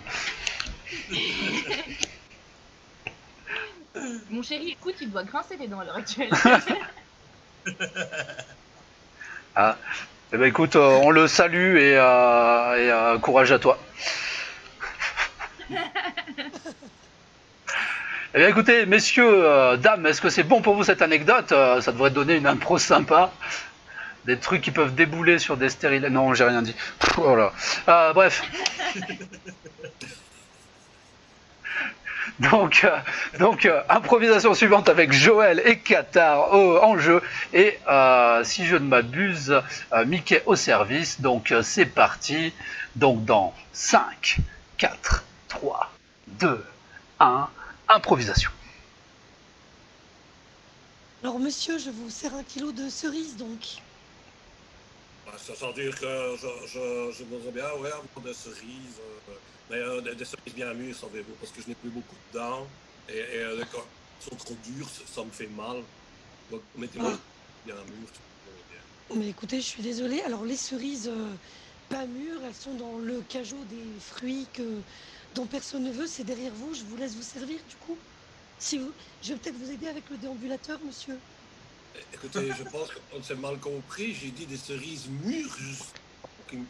Speaker 4: Mon chéri, écoute, il doit grincer les dents à l'heure actuelle.
Speaker 1: Ah. Eh ben écoute, on le salue et courage à toi. Eh bien écoutez, messieurs, dames, est-ce que c'est bon pour vous cette anecdote? Ça devrait donner une impro sympa. Des trucs qui peuvent débouler sur des stériles. Non, j'ai rien dit. Voilà. Bref. Donc, improvisation suivante avec Joël et Qatar en jeu. Et si je ne m'abuse, Mickey au service. Donc c'est parti. Donc dans 5, 4, 3, 2, 1, improvisation.
Speaker 2: Alors, monsieur, je vous sers 1 kilo de cerises, donc.
Speaker 5: Ça veut dire que je voudrais bien avoir des cerises, mais des cerises bien mûres, savez-vous, parce que je n'ai plus beaucoup de dents, et quand elles sont trop dures, ça me fait mal. Donc, mettez-moi bien mûres.
Speaker 2: Mais écoutez, je suis désolée. Alors, les cerises pas mûres, elles sont dans le cajot des fruits dont personne ne veut. C'est derrière vous. Je vous laisse vous servir, du coup. Je vais peut-être vous aider avec le déambulateur, monsieur.
Speaker 5: Écoutez, je pense qu'on s'est mal compris. J'ai dit des cerises mûres,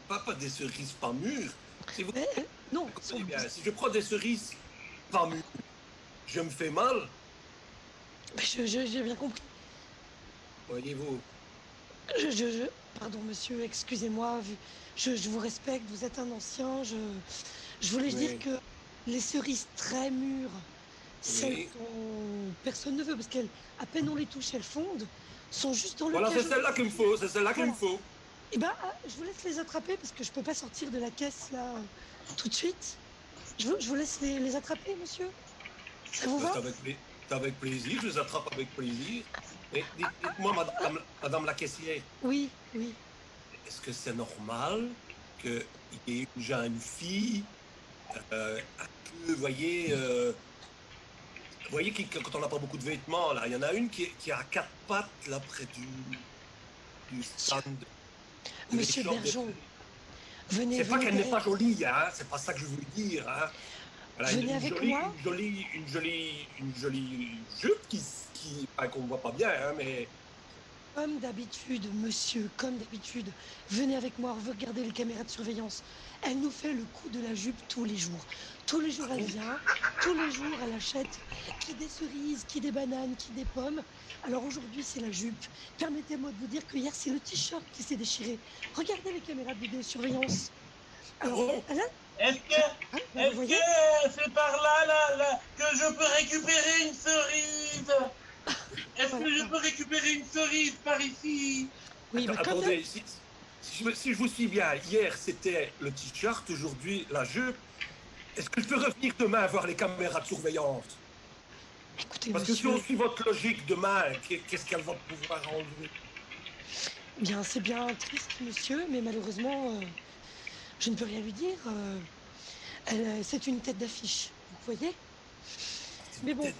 Speaker 5: pas des cerises pas mûres. Si vous
Speaker 2: non,
Speaker 5: bien, si je prends des cerises pas mûres, je me fais mal.
Speaker 2: J'ai bien compris.
Speaker 5: Voyez-vous.
Speaker 2: Pardon, monsieur, excusez-moi. Je vous respecte, vous êtes un ancien. Je voulais dire que les cerises très mûres, celles dont personne ne veut, parce qu'à peine on les touche, elles fondent, sont juste dans le
Speaker 5: Voilà,
Speaker 2: cajot.
Speaker 5: c'est celle-là qu'il me faut, c'est celle-là qu'il me faut.
Speaker 2: Eh ben, je vous laisse les attraper, parce que je peux pas sortir de la caisse, là, tout de suite. Je vous laisse les attraper, monsieur. Ça vous va?
Speaker 5: C'est avec plaisir, je les attrape avec plaisir. Mais dites-moi, madame la caissière.
Speaker 2: Oui, oui.
Speaker 5: Est-ce que c'est normal qu'il y ait une jeune fille, vous voyez, quand on n'a pas beaucoup de vêtements, là, il y en a une qui a 4 pattes, là, près du stand.
Speaker 2: Monsieur Bergeon, venez.
Speaker 5: C'est pas qu'elle n'est pas jolie, hein, c'est pas ça que je veux dire, hein. Elle a
Speaker 2: venez avec moi.
Speaker 5: Une jolie jupe qu'on voit pas bien, hein, mais...
Speaker 2: Comme d'habitude, monsieur, comme d'habitude. Venez avec moi, on veut regarder les caméras de surveillance. Elle nous fait le coup de la jupe tous les jours. Tous les jours, elle vient. Tous les jours, elle achète qui des cerises, qui des bananes, qui des pommes. Alors aujourd'hui, c'est la jupe. Permettez-moi de vous dire que hier, c'est le t-shirt qui s'est déchiré. Regardez les caméras de vidéosurveillance. Alors,
Speaker 3: Est-ce que c'est par là que je peux récupérer une cerise? Est-ce que je peux récupérer une cerise par ici?
Speaker 2: Oui, mais
Speaker 5: attendez, si je vous suis bien, hier c'était le t-shirt, aujourd'hui la jupe. Est-ce que je peux revenir demain voir les caméras de surveillance?
Speaker 2: Écoutez,
Speaker 5: parce
Speaker 2: monsieur...
Speaker 5: que si on suit votre logique demain, qu'est-ce qu'elle va pouvoir enlever?
Speaker 2: Bien, c'est bien triste, monsieur, mais malheureusement, je ne peux rien lui dire. C'est une tête d'affiche, vous voyez? Mais bon,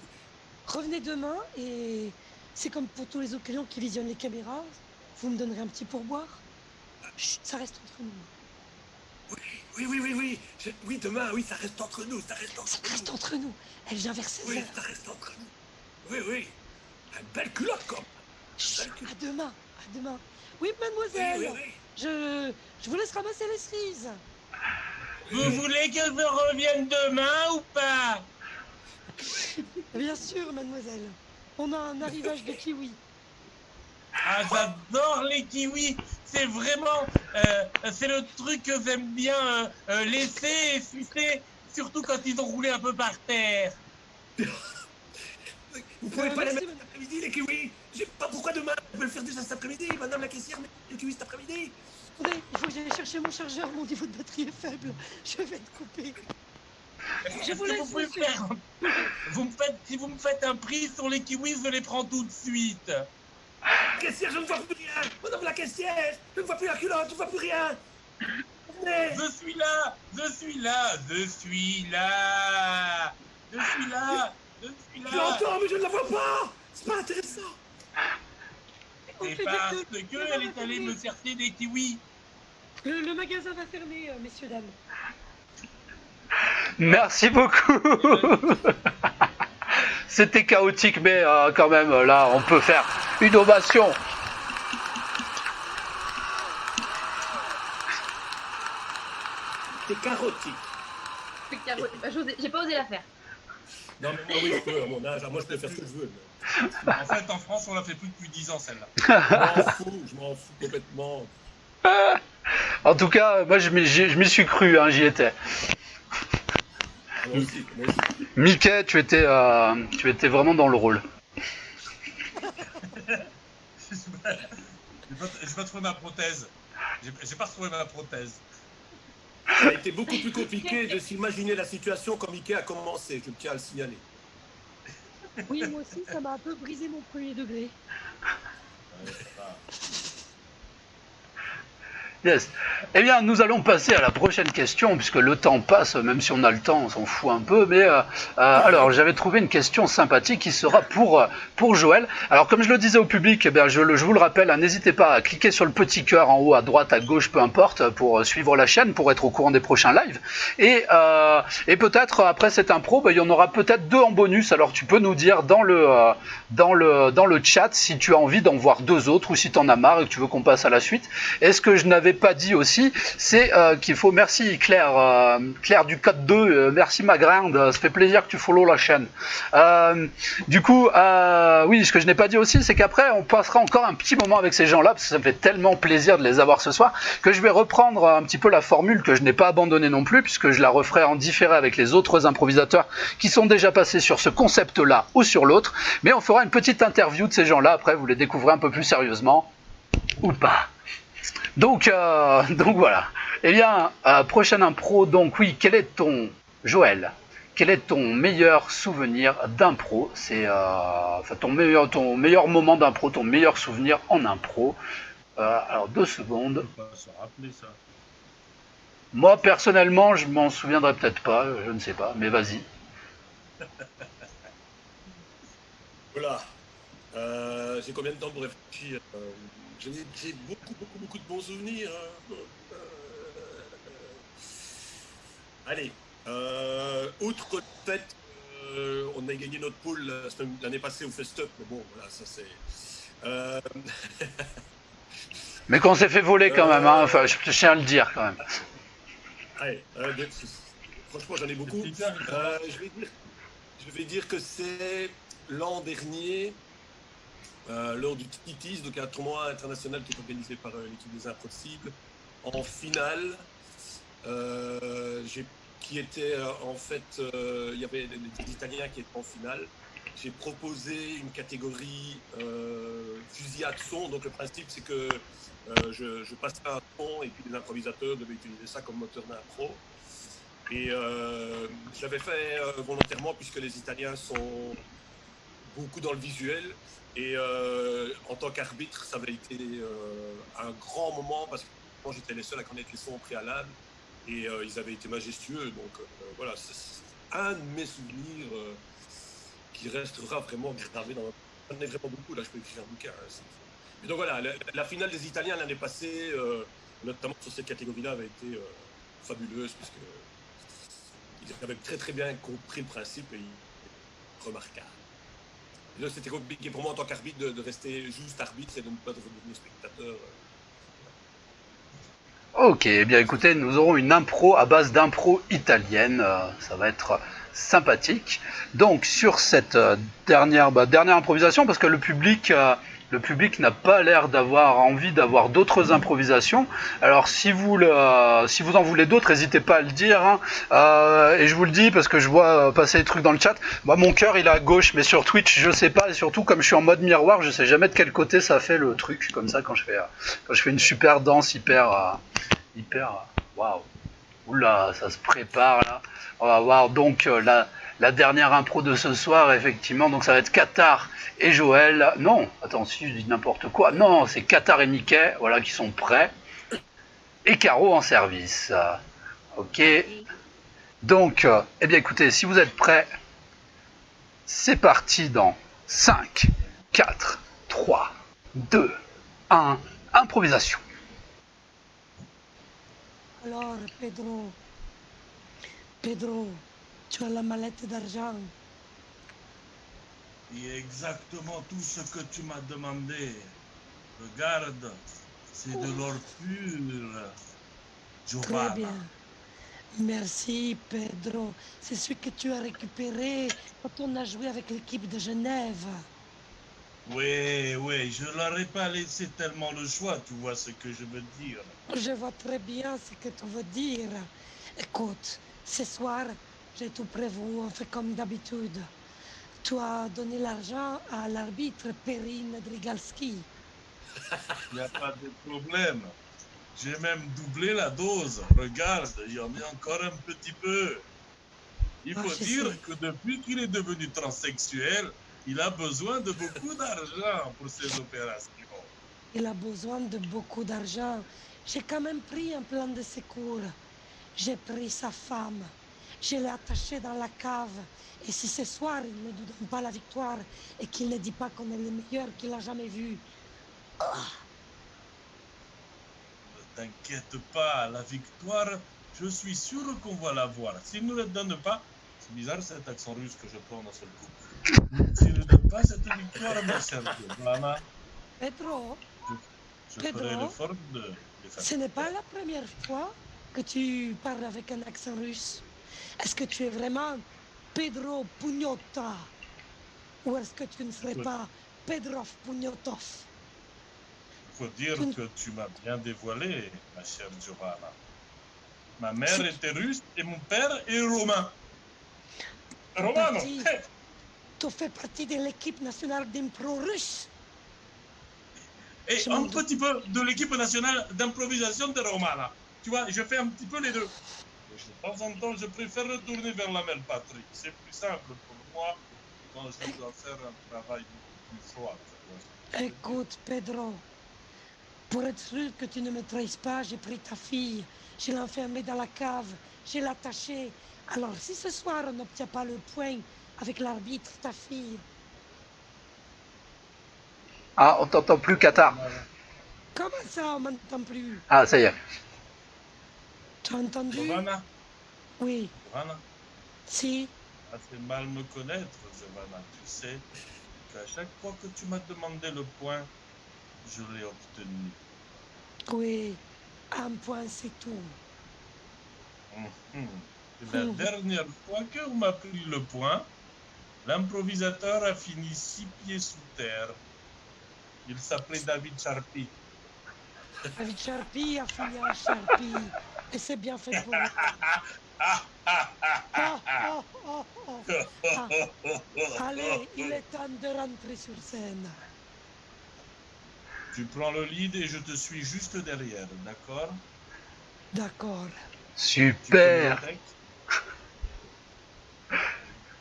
Speaker 2: revenez demain et c'est comme pour tous les autres clients qui visionnent les caméras. Vous me donnerez un petit pourboire. Chut, ça reste entre nous.
Speaker 5: Oui. Oui, demain, oui, ça reste entre nous, ça reste
Speaker 2: entre nous. Elle vient vers 16h.
Speaker 5: Oui, ça reste entre nous. Oui. Une belle culotte, comme.
Speaker 2: Chut, à demain. Oui, mademoiselle.
Speaker 5: Oui.
Speaker 2: Je vous laisse ramasser les cerises.
Speaker 3: Vous voulez que je revienne demain ou pas?
Speaker 2: Bien sûr, mademoiselle. On a un arrivage de kiwis.
Speaker 3: Ah, j'adore les kiwis. C'est vraiment... c'est le truc que j'aime bien laisser et sucer, surtout quand ils ont roulé un peu par terre.
Speaker 5: Vous pouvez pas les mettre cet après-midi, les kiwis? Je sais pas pourquoi demain. On peut le faire déjà cet après-midi. Madame la caissière, mettez les kiwis cet après-midi.
Speaker 2: Attendez, il faut que j'aille chercher mon chargeur. Mon niveau de batterie est faible. Je vais être coupé.
Speaker 3: Je vous laisse, monsieur. Si vous me faites un prix sur les kiwis, je les prends tout de suite.
Speaker 5: Caissière, je ne vois plus rien. Madame la caissière, je ne vois plus la culotte, je ne vois plus rien. Venez.
Speaker 3: Je suis là.
Speaker 5: Je l'entends, mais je ne la vois pas. C'est pas intéressant.
Speaker 3: C'est
Speaker 2: fait
Speaker 3: parce
Speaker 2: dire que
Speaker 3: qu'elle est allée me chercher des kiwis.
Speaker 2: le magasin va fermer, messieurs, dames.
Speaker 1: Merci beaucoup. C'était chaotique, mais quand même, là, on peut faire une ovation.
Speaker 5: C'est chaotique.
Speaker 4: J'ai pas osé la faire.
Speaker 5: Non, mais moi, oui, je peux, à mon âge. Moi, je peux faire ce que je veux.
Speaker 3: En fait, en France, on l'a fait plus depuis 10 ans, celle-là.
Speaker 5: Je m'en fous complètement.
Speaker 1: En tout cas, moi, je m'y suis cru, hein, j'y étais.
Speaker 5: Moi aussi.
Speaker 1: Mickey, tu étais vraiment dans le rôle.
Speaker 3: J'ai pas trouvé ma prothèse. J'ai pas retrouvé ma prothèse.
Speaker 5: Ça a été beaucoup plus compliqué de s'imaginer la situation quand Mickey a commencé, je tiens à le signaler.
Speaker 2: Oui, moi aussi, ça m'a un peu brisé mon premier degré.
Speaker 1: Yes. Eh bien, nous allons passer à la prochaine question, puisque le temps passe, même si on a le temps, on s'en fout un peu. Mais alors, j'avais trouvé une question sympathique qui sera pour Joël. Alors, comme je le disais au public, eh bien, je vous le rappelle, hein, n'hésitez pas à cliquer sur le petit cœur en haut, à droite, à gauche, peu importe, pour suivre la chaîne, pour être au courant des prochains lives. Et peut-être, après cette impro, il y en aura peut-être 2 en bonus. Alors, tu peux nous dire dans le chat si tu as envie d'en voir 2 autres, ou si tu en as marre et que tu veux qu'on passe à la suite. Est-ce que je n'avais pas dit aussi, c'est qu'il faut, merci Claire, Claire du code 2, merci ma grande, ça fait plaisir que tu follow la chaîne. Du coup, oui, ce que je n'ai pas dit aussi, c'est qu'après on passera encore un petit moment avec ces gens-là, parce que ça me fait tellement plaisir de les avoir ce soir, que je vais reprendre un petit peu la formule que je n'ai pas abandonnée non plus, puisque je la referai en différé avec les autres improvisateurs qui sont déjà passés sur ce concept-là ou sur l'autre, mais on fera une petite interview de ces gens-là, après vous les découvrez un peu plus sérieusement, ou pas. Donc voilà. Eh bien, prochaine impro, donc oui, quel est ton, Joël, quel est ton meilleur souvenir d'impro? C'est enfin, ton meilleur moment d'impro, ton meilleur souvenir en impro. Alors 2 secondes.
Speaker 3: On peut pas se rappeler ça.
Speaker 1: Moi personnellement, je m'en souviendrai peut-être pas, je ne sais pas, mais vas-y.
Speaker 5: Voilà. J'ai combien de temps pour réfléchir J'ai beaucoup de bons souvenirs. Allez. Outre le fait qu'on a gagné notre pool l'année passée au Fest-Up, mais bon, voilà, ça c'est...
Speaker 1: Mais qu'on s'est fait voler quand même, hein, enfin, je tiens à le dire quand même.
Speaker 5: Allez, franchement, j'en ai beaucoup. Je vais dire que c'est l'an dernier, lors du TITIS, donc un tournoi international qui est organisé par l'équipe des Impossibles, en finale, qui était en fait, il y avait des Italiens qui étaient en finale. J'ai proposé une catégorie fusillade son, donc le principe c'est que je passais un son et puis les improvisateurs devaient utiliser ça comme moteur d'impro. Et je l'avais fait volontairement puisque les Italiens sont beaucoup dans le visuel. Et en tant qu'arbitre, ça avait été un grand moment parce que moi j'étais les seuls à connaître les sons au préalable et ils avaient été majestueux. Donc voilà, c'est un de mes souvenirs qui restera vraiment gravé dans. J'en ai vraiment beaucoup, là je peux écrire un bouquin. Hein, et donc voilà, la finale des Italiens l'année passée, notamment sur cette catégorie-là, avait été fabuleuse puisque ils avaient très bien compris le principe et remarquable. Et là, c'était compliqué pour moi en tant qu'arbitre de rester juste arbitre et de ne pas devenir spectateur.
Speaker 1: Ok, eh bien écoutez, nous aurons une impro à base d'impro italienne, ça va être sympathique. Donc sur cette dernière improvisation, parce que le public n'a pas l'air d'avoir envie d'avoir d'autres improvisations. Alors si vous en voulez d'autres, n'hésitez pas à le dire. Hein. Et je vous le dis parce que je vois passer des trucs dans le chat. Moi, mon cœur il est à gauche, mais sur Twitch je sais pas. Et surtout comme je suis en mode miroir, je sais jamais de quel côté ça fait le truc. Comme ça quand je fais une super danse hyper waouh. Oula, ça se prépare là. On va voir donc la dernière impro de ce soir, effectivement. Donc ça va être Qatar et Joël. Non, attends, si je dis n'importe quoi. Non, c'est Qatar et Mickey, voilà, qui sont prêts. Et Caro en service. Ok. Donc, eh bien écoutez, si vous êtes prêts, c'est parti dans 5, 4, 3, 2, 1, improvisation.
Speaker 2: Alors, Pedro, tu as la mallette d'argent.
Speaker 3: Et exactement tout ce que tu m'as demandé. Regarde, c'est de l'or pur.
Speaker 2: Très
Speaker 3: Giovanna.
Speaker 2: bien. Merci, Pedro. C'est celui que tu as récupéré quand on a joué avec l'équipe de Genève.
Speaker 3: Oui, je l'aurais pas laissé tellement le choix, tu vois ce que je veux dire.
Speaker 2: Je vois très bien ce que tu veux dire. Écoute, ce soir, j'ai tout prévu, on fait comme d'habitude. Tu as donné l'argent à l'arbitre Perrine Drigalski.
Speaker 3: Il n'y a pas de problème. J'ai même doublé la dose. Regarde, il y en a encore un petit peu. Il faut
Speaker 2: je
Speaker 3: dire
Speaker 2: sais.
Speaker 3: que depuis qu'il est devenu transsexuel, il a besoin de beaucoup d'argent pour ses opérations.
Speaker 2: Il a besoin de beaucoup d'argent. J'ai quand même pris un plan de secours. J'ai pris sa femme. Je l'ai attachée dans la cave. Et si ce soir, il ne nous donne pas la victoire et qu'il ne dit pas qu'on est les meilleurs qu'il a jamais vus,
Speaker 3: Ne t'inquiète pas, la victoire, je suis sûr qu'on va l'avoir. S'il ne le donne pas, c'est bizarre cet accent russe que je prends d'un seul coup. S'il ne donne pas cette victoire, ma chère Giovanna,
Speaker 2: Pedro,
Speaker 3: je ferai
Speaker 2: Pedro,
Speaker 3: l'effort de faire.
Speaker 2: ce n'est pas la première fois que tu parles avec un accent russe. Est-ce que tu es vraiment Pedro Pugnota? Ou est-ce que tu ne serais pas Pedrov Pugnotov?
Speaker 3: Il faut dire que tu m'as bien dévoilé, ma chère Giovanna. Ma mère était russe et mon père est romain. Romano.
Speaker 2: Tu fais partie de l'équipe nationale d'impro russe.
Speaker 3: Et un petit peu de l'équipe nationale d'improvisation de Romana. Tu vois, je fais un petit peu les deux. De temps en temps, je préfère retourner vers la mère patrie. C'est plus simple pour moi quand je dois faire un travail plus froid.
Speaker 2: Écoute, Pedro, pour être sûr que tu ne me trahisses pas, j'ai pris ta fille, je l'ai enfermée dans la cave, je l'ai attachée. Alors, si ce soir on n'obtient pas le point avec l'arbitre, ta fille...
Speaker 1: Ah, on t'entend plus, Qatar.
Speaker 2: Comment ça, on m'entend plus?
Speaker 1: Ah, ça y est.
Speaker 2: Tu as entendu?
Speaker 3: Giovanna,
Speaker 2: Oui.
Speaker 3: Giovanna,
Speaker 2: Si.
Speaker 3: ça fait mal me connaître, Giovanna. Tu sais qu'à chaque fois que tu m'as demandé le point, je l'ai obtenu.
Speaker 2: Oui. Un point, c'est tout.
Speaker 3: Et la dernière fois qu'on m'a pris le point, l'improvisateur a fini 6 pieds sous terre. Il s'appelait David Charpie.
Speaker 2: David Charpie a fini en Charpie. Et c'est bien fait pour lui. Allez, il est temps de rentrer sur scène.
Speaker 3: Tu prends le lead et je te suis juste derrière, d'accord?
Speaker 2: D'accord.
Speaker 1: Super.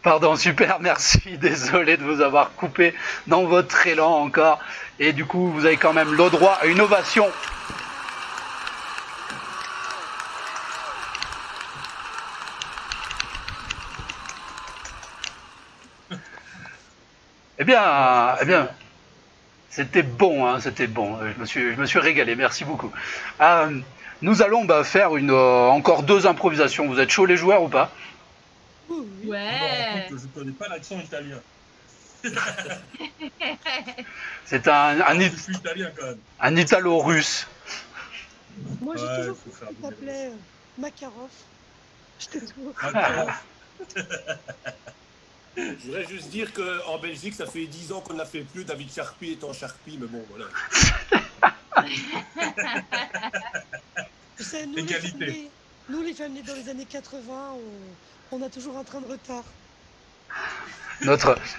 Speaker 1: Pardon, super, merci. Désolé de vous avoir coupé dans votre élan encore. Et du coup, vous avez quand même le droit à une ovation. Eh bien, c'était bon, hein, c'était bon. Je me suis régalé, merci beaucoup. Nous allons faire encore 2 improvisations. Vous êtes chauds les joueurs ou pas?
Speaker 4: Ouais.
Speaker 3: Je ne connais pas l'accent italien.
Speaker 1: C'est
Speaker 3: Je suis italien quand même.
Speaker 1: un italo-russe.
Speaker 2: Moi, j'ai
Speaker 3: Ouais,
Speaker 2: toujours
Speaker 3: faut
Speaker 2: cru
Speaker 3: faire
Speaker 2: qu'il t'appelait Makarov. Je t'ai toujours...
Speaker 3: Makarov.
Speaker 5: Je voudrais juste dire qu'en Belgique, ça fait 10 ans qu'on n'a fait plus. David Charpie étant Charpie, mais bon, voilà.
Speaker 2: Tu sais,
Speaker 3: Égalité.
Speaker 2: Nous, les familles dans les années 80, on a toujours un train de retard.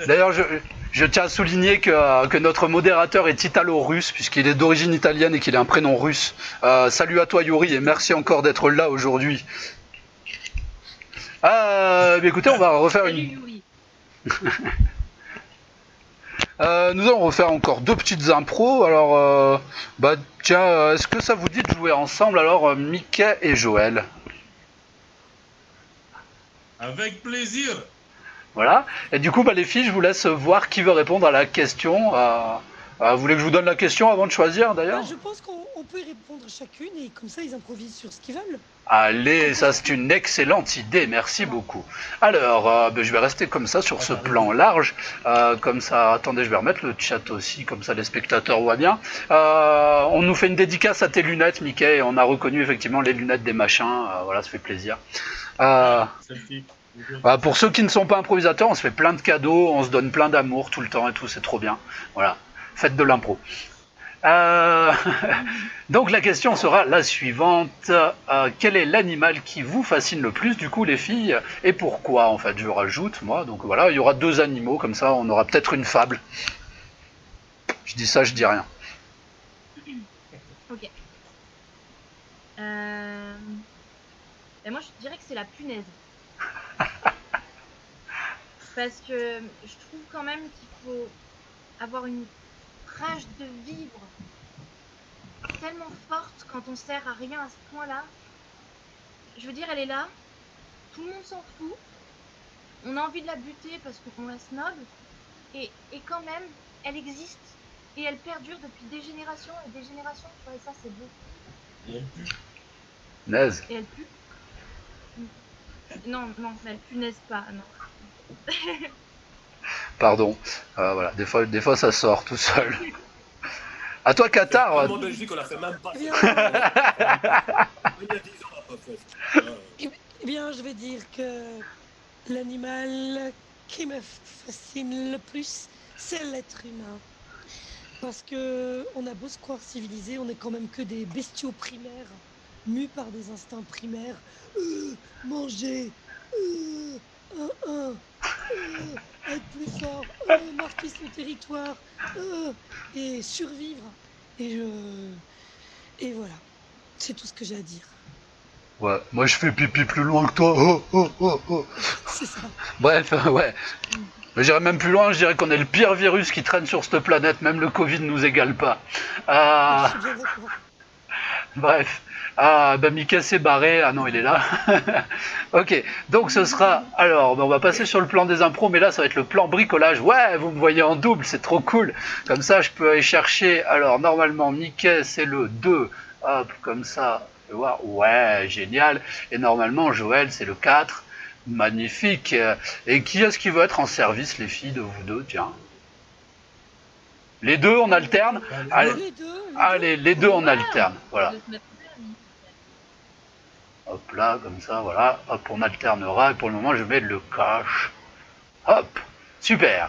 Speaker 1: D'ailleurs, je tiens à souligner que notre modérateur est italo-russe, puisqu'il est d'origine italienne et qu'il a un prénom russe. Salut à toi, Yuri, et merci encore d'être là aujourd'hui. Écoutez, on va refaire
Speaker 4: Salut,
Speaker 1: une...
Speaker 4: Yuri.
Speaker 1: nous allons refaire encore 2 petites impros. Alors, tiens, est-ce que ça vous dit de jouer ensemble, alors, Mickey et Joël?
Speaker 3: Avec plaisir.
Speaker 1: Voilà. Et du coup, les filles, je vous laisse voir qui veut répondre à la question. Vous voulez que je vous donne la question avant de choisir d'ailleurs?
Speaker 2: Je pense qu'on peut y répondre chacune et comme ça ils improvisent sur ce qu'ils veulent.
Speaker 1: Allez, ça c'est une excellente idée, merci beaucoup. Alors, je vais rester comme ça sur ce plan large, comme ça, attendez, je vais remettre le chat aussi, comme ça les spectateurs voient bien. On nous fait une dédicace à tes lunettes, Mickey, et on a reconnu effectivement les lunettes des machins, voilà, ça fait plaisir.
Speaker 3: Celle-ci.
Speaker 1: Pour ceux qui ne sont pas improvisateurs, on se fait plein de cadeaux, on se donne plein d'amour tout le temps et tout, c'est trop bien. Voilà, faites de l'impro. Donc la question sera la suivante. Quel est l'animal qui vous fascine le plus, du coup, les filles, et pourquoi, en fait, je rajoute, moi. Donc voilà, il y aura 2 animaux, comme ça, on aura peut-être une fable. Je dis ça, je dis rien.
Speaker 4: Ok. Et moi, je dirais que c'est la punaise. Parce que je trouve quand même qu'il faut avoir une rage de vivre tellement forte quand on sert à rien à ce point-là. Je veux dire, elle est là, tout le monde s'en fout, on a envie de la buter parce qu'on la snob, et quand même, elle existe, et elle perdure depuis des générations et des générations, tu vois, et ça c'est beau.
Speaker 3: Et elle pue.
Speaker 1: Naze.
Speaker 4: Et elle pue. Non, elle punaise pas, non.
Speaker 1: Pardon. Voilà, des fois ça sort tout seul. À toi, Qatar.
Speaker 5: En Belgique, on l'a fait même pas.
Speaker 2: Eh bien,
Speaker 5: Il y a 10 ans, à peu près.
Speaker 2: eh bien, je vais dire que l'animal qui me fascine le plus, c'est l'être humain. Parce que on a beau se croire civilisé, on est quand même que des bestiaux primaires, mus par des instincts primaires. Manger, être plus fort, marquer son territoire, et survivre. Et voilà, c'est tout ce que j'ai à dire.
Speaker 1: Ouais, moi je fais pipi plus loin que toi. Oh, oh, oh, oh.
Speaker 2: C'est ça.
Speaker 1: Bref, ouais. Mais j'irais même plus loin, je dirais qu'on est le pire virus qui traîne sur cette planète, même le Covid ne nous égale pas.
Speaker 2: Je suis bien d'accord.
Speaker 1: Bref. Mickey s'est barré. Ah non, il est là. Ok, donc ce sera... Alors, on va passer sur le plan des impros, mais là, ça va être le plan bricolage. Ouais, vous me voyez en double, c'est trop cool. Comme ça, je peux aller chercher... Alors, normalement, Mickey, c'est le 2. Hop, comme ça. Tu vois, ouais, génial. Et normalement, Joël, c'est le 4. Magnifique. Et qui est-ce qui veut être en service, les filles, de vous deux? Tiens. Les deux, on alterne. Allez, les deux, on alterne. Voilà. Hop là, comme ça, voilà. Hop, on alternera. Et pour le moment, je mets le cache. Hop. Super.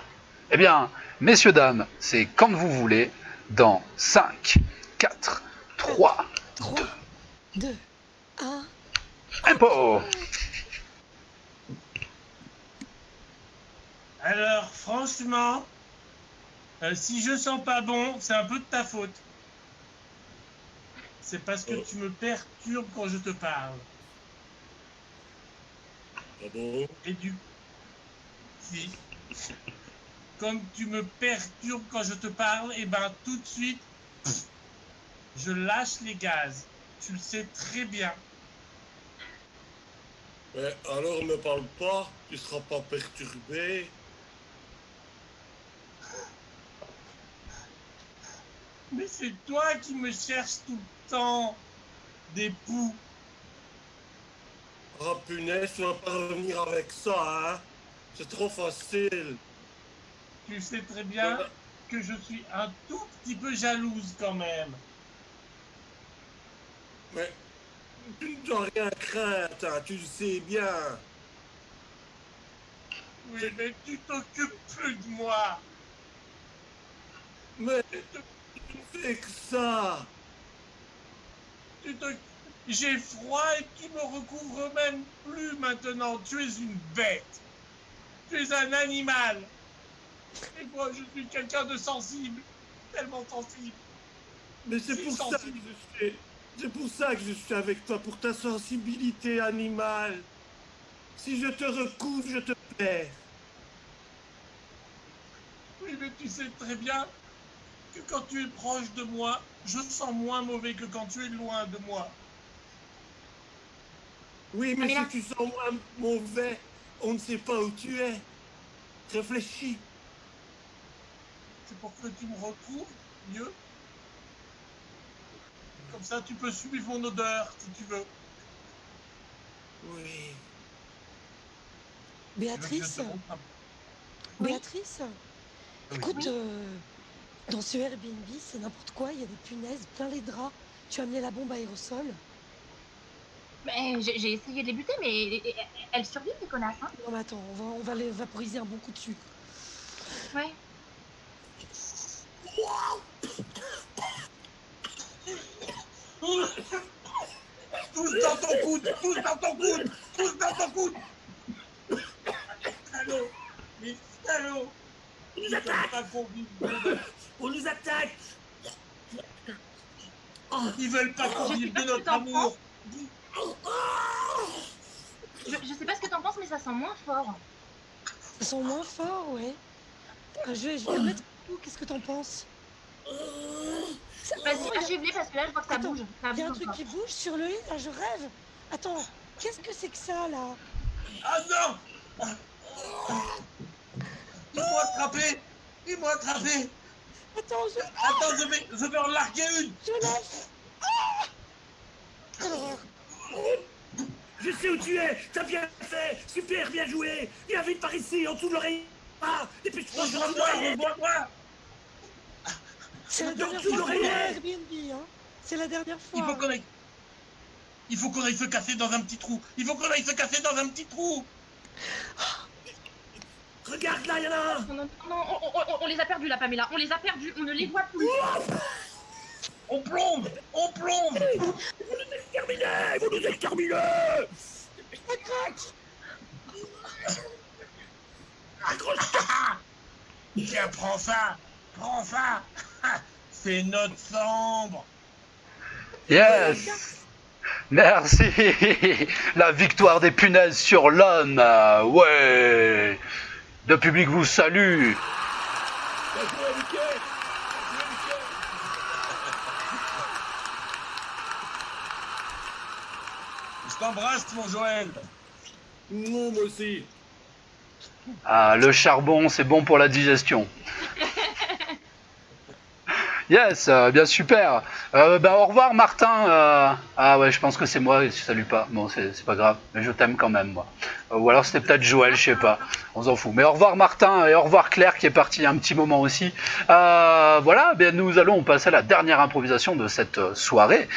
Speaker 1: Eh bien, messieurs, dames, c'est quand vous voulez. Dans 5, 4, 3,
Speaker 2: 2, 1.
Speaker 1: Impôt.
Speaker 3: Alors, franchement, si je sens pas bon, c'est un peu de ta faute. C'est parce que tu me perturbes quand je te parle.
Speaker 5: Ah bon?
Speaker 3: Et du... Si. Comme tu me perturbes quand je te parle, et ben tout de suite, je lâche les gaz. Tu le sais très bien.
Speaker 5: Mais alors ne parle pas, tu seras pas perturbé.
Speaker 3: Mais c'est toi qui me cherches tout le temps des poux.
Speaker 5: Ah punaise, tu vas pas revenir avec ça, hein? C'est trop facile.
Speaker 3: Tu sais très bien que je suis un tout petit peu jalouse quand même.
Speaker 5: Mais tu ne dois rien craindre, hein, tu le sais bien.
Speaker 3: Oui, mais tu t'occupes plus de moi.
Speaker 5: Mais tu ne fais que ça.
Speaker 3: J'ai froid et tu me recouvres même plus maintenant. Tu es une bête. Tu es un animal. Et moi, je suis quelqu'un de sensible. Tellement sensible.
Speaker 5: Mais c'est pour ça que c'est pour ça que je suis avec toi, pour ta sensibilité animale. Si je te recouvre, je te perds.
Speaker 3: Oui, mais tu sais très bien que quand tu es proche de moi, je sens moins mauvais que quand tu es loin de moi.
Speaker 5: Oui, mais
Speaker 4: Amina.
Speaker 5: si tu sens moins mauvais, on ne sait pas où tu es. Réfléchis.
Speaker 3: c'est pour que tu me retrouves mieux. Comme ça, tu peux suivre mon odeur, si tu veux.
Speaker 5: Oui.
Speaker 3: Tu veux que je
Speaker 2: Béatrice,
Speaker 3: te montre un-
Speaker 4: Oui.
Speaker 2: Béatrice,
Speaker 3: Oui.
Speaker 2: écoute, dans ce Airbnb, c'est n'importe quoi, il y a des punaises plein les draps. Tu as amené la bombe à aérosol?
Speaker 4: Mais j'ai essayé de les buter, mais elles survivent, les connasses, hein.
Speaker 2: Non mais attends, on va les vaporiser un bon coup dessus.
Speaker 4: Ouais.
Speaker 3: Tous dans ton coude, tous dans ton coude, tous dans ton coude. Salaud, mais salaud.
Speaker 5: On nous
Speaker 3: Ils veulent
Speaker 5: attaque.
Speaker 3: pas qu'on vive de-
Speaker 5: On nous attaque.
Speaker 3: Ils veulent pas qu'on
Speaker 4: Je sais
Speaker 3: vive
Speaker 4: pas
Speaker 3: de
Speaker 4: ce que
Speaker 3: notre
Speaker 4: t'en
Speaker 3: amour.
Speaker 4: Je sais pas ce que t'en penses, mais ça sent moins fort.
Speaker 2: Ils sont moins forts, ouais. Je vais le mettre au bout, qu'est-ce que t'en penses?
Speaker 4: Vas-y, achève-les parce que là, je vois que ça
Speaker 2: Attends,
Speaker 4: bouge. Ça
Speaker 2: Il y a un
Speaker 4: bouge
Speaker 2: truc
Speaker 4: encore.
Speaker 2: qui bouge sur le lit, là, je rêve. Attends, qu'est-ce que c'est que ça, là?
Speaker 3: Ah non. Ils m'ont attrapé. Ils m'ont attrapé.
Speaker 2: Attends,
Speaker 3: Attends, je vais en larguer une.
Speaker 2: je lève. Quelle horreur.
Speaker 5: Je sais où tu es. T'as bien fait. Super, bien joué. Viens vite par ici, en dessous de l'oreille. Ah, dépêche-toi, je
Speaker 3: Rejoins-moi,
Speaker 5: suis
Speaker 3: rejoins-moi.
Speaker 2: C'est la
Speaker 5: Dans
Speaker 2: dernière
Speaker 5: tout
Speaker 2: fois qu'on
Speaker 5: l'oreiller.
Speaker 2: va à Airbnb, hein. C'est la dernière
Speaker 3: Il
Speaker 2: fois.
Speaker 3: faut qu'on aille se casser dans un petit trou. Il faut qu'on aille se casser dans un petit trou.
Speaker 5: Regarde là, y'en a un.
Speaker 4: Non, non, non, on les a perdus là, Pamela. On les a perdus, on ne les voit plus.
Speaker 3: On plombe. On plombe.
Speaker 5: Terminé. Vous nous exterminez.
Speaker 3: Tiens, prends ça. Prends ça. C'est notre chambre.
Speaker 1: Yes! Merci! La victoire des punaises sur l'homme! Ouais! Le public vous salue!
Speaker 5: Bien joué, Mickey.
Speaker 3: Je t'embrasse, mon Joël.
Speaker 5: Moi aussi.
Speaker 1: Ah, le charbon, c'est bon pour la digestion. Yes, bien super. Au revoir Martin. Ah ouais, je pense que c'est moi, je salue pas. Bon, c'est pas grave, mais je t'aime quand même moi. Ou alors c'était peut-être Joël, je sais pas. On s'en fout. Mais au revoir Martin et au revoir Claire qui est partie un petit moment aussi. Voilà, bien nous allons passer à la dernière improvisation de cette soirée,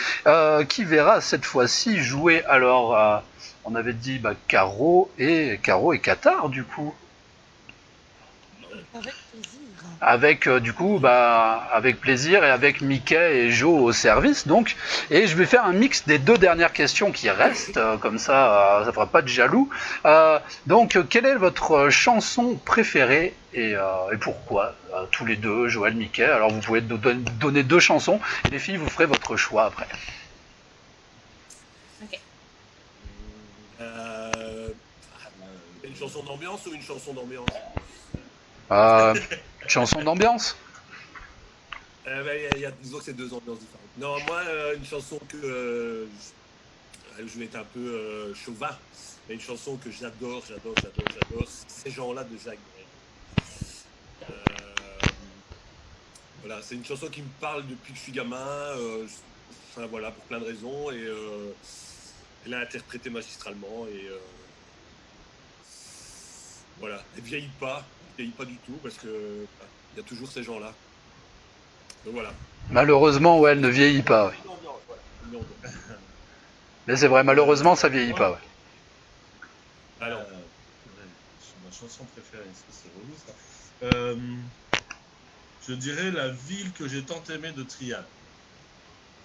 Speaker 1: qui verra cette fois-ci jouer. Alors, on avait dit Caro et Qatar du coup.
Speaker 2: Avec plaisir.
Speaker 1: Avec du coup avec plaisir et avec Mickey et Joe au service donc, et je vais faire un mix des deux dernières questions qui restent, comme ça ça fera pas de jaloux. Donc quelle est votre chanson préférée et pourquoi, tous les deux, Joël, Mickey? Alors vous pouvez donner deux chansons et les filles vous ferez votre choix après.
Speaker 4: Ok.
Speaker 5: Une chanson d'ambiance ou une chanson d'ambiance?
Speaker 1: Chanson d'ambiance.
Speaker 5: Disons que c'est deux ambiances différentes. Non, moi, une chanson que je vais être un peu chauvin, mais une chanson que j'adore, Ces gens-là de Jacques Brel. Voilà, c'est une chanson qui me parle depuis que je suis gamin, enfin, voilà, pour plein de raisons, et elle a interprété magistralement, et voilà, elle vieillit pas du tout, parce que il y a toujours ces gens-là. Donc voilà.
Speaker 1: Malheureusement, ouais, elle ne vieillit pas. Ouais.
Speaker 5: Une ambiance, voilà. Une ambiance.
Speaker 1: Mais c'est vrai, malheureusement, ça vieillit pas. Ouais.
Speaker 3: Alors, ma chanson préférée, c'est relou ça. Je dirais La ville que j'ai tant aimée de Triad.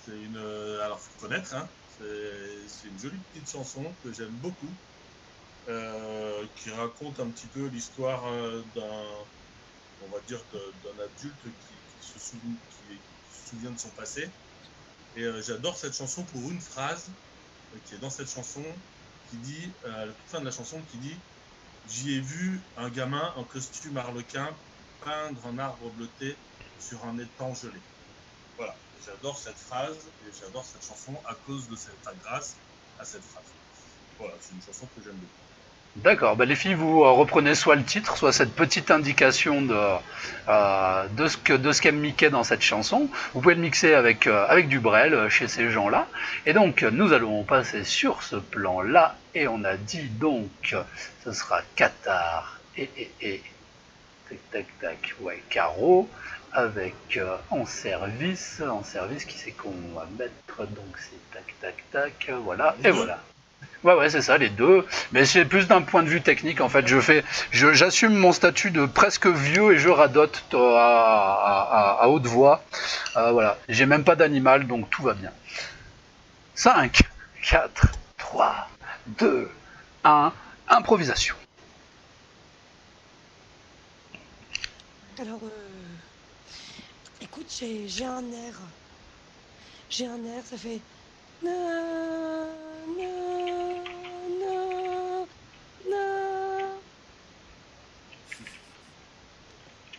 Speaker 3: C'est une. Alors, faut connaître, hein. C'est une jolie petite chanson que j'aime beaucoup, qui raconte un petit peu l'histoire on va dire, d'un adulte qui se souvient de son passé. Et j'adore cette chanson pour une phrase qui est dans cette chanson, qui dit, à la toute fin de la chanson, qui dit « J'y ai vu un gamin en costume harlequin peindre un arbre bleuté sur un étang gelé. » Voilà, j'adore cette phrase et j'adore cette chanson à cause de grâce à cette phrase. Voilà, c'est une chanson que j'aime beaucoup.
Speaker 1: D'accord, bah les filles, vous reprenez soit le titre, soit cette petite indication de ce qu'aime Mickey dans cette chanson. Vous pouvez le mixer avec du Brel chez ces gens-là. Et donc, nous allons passer sur ce plan-là. Et on a dit donc, ce sera Qatar et tac, tac, tac, ouais, Caro, avec en service, qui c'est qu'on va mettre, donc c'est tac, tac, tac, voilà, et voilà. Ouais, c'est ça, les deux. Mais c'est plus d'un point de vue technique, en fait. J'assume mon statut de presque vieux et je radote à haute voix. Voilà. J'ai même pas d'animal, donc tout va bien. 5, 4, 3, 2, 1, improvisation.
Speaker 2: Alors, écoute, j'ai un air. J'ai un air, ça fait... Na, na, na, na.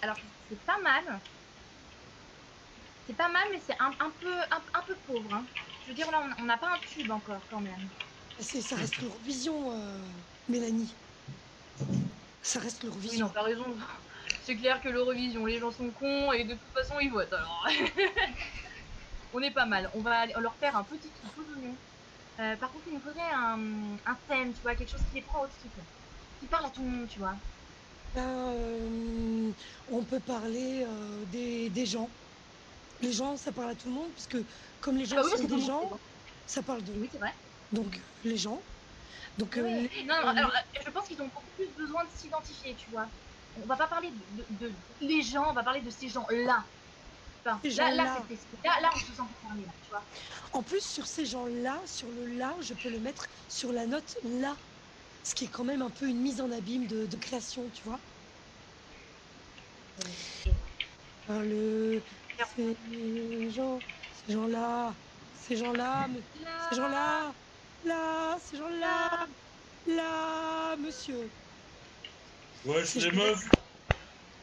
Speaker 4: Alors, c'est pas mal. C'est pas mal, mais c'est un peu pauvre. Hein. Je veux dire, là, on n'a pas un tube encore, quand même.
Speaker 2: Ça reste l'Eurovision, Mélanie. Ça reste
Speaker 4: Oui,
Speaker 2: l'Eurovision.
Speaker 4: non, t'as raison. C'est clair que l'Eurovision, les gens sont cons et de toute façon, ils votent. Alors, on est pas mal. On va leur faire un petit truc aux oignons. Par contre, il nous faudrait un thème, tu vois, quelque chose qui les prend au trip. Qui parle à tout le monde, tu vois.
Speaker 2: On peut parler des gens. Les gens, ça parle à tout le monde, puisque comme les gens
Speaker 4: oui,
Speaker 2: sont des gens, ça parle d'eux.
Speaker 4: Oui, c'est vrai.
Speaker 2: Donc, les gens. Donc,
Speaker 4: Oui. Non, alors, je pense qu'ils ont beaucoup plus besoin de s'identifier, tu vois. On va pas parler de les gens, on va parler de ces gens-là. Enfin, là, on se sent concerné, là, tu vois.
Speaker 2: En plus, sur ces gens-là, sur le là, je peux le mettre sur la note là. Ce qui est quand même un peu une mise en abîme de création, tu vois. Ces gens-là, là, monsieur.
Speaker 3: Wesh, les meufs.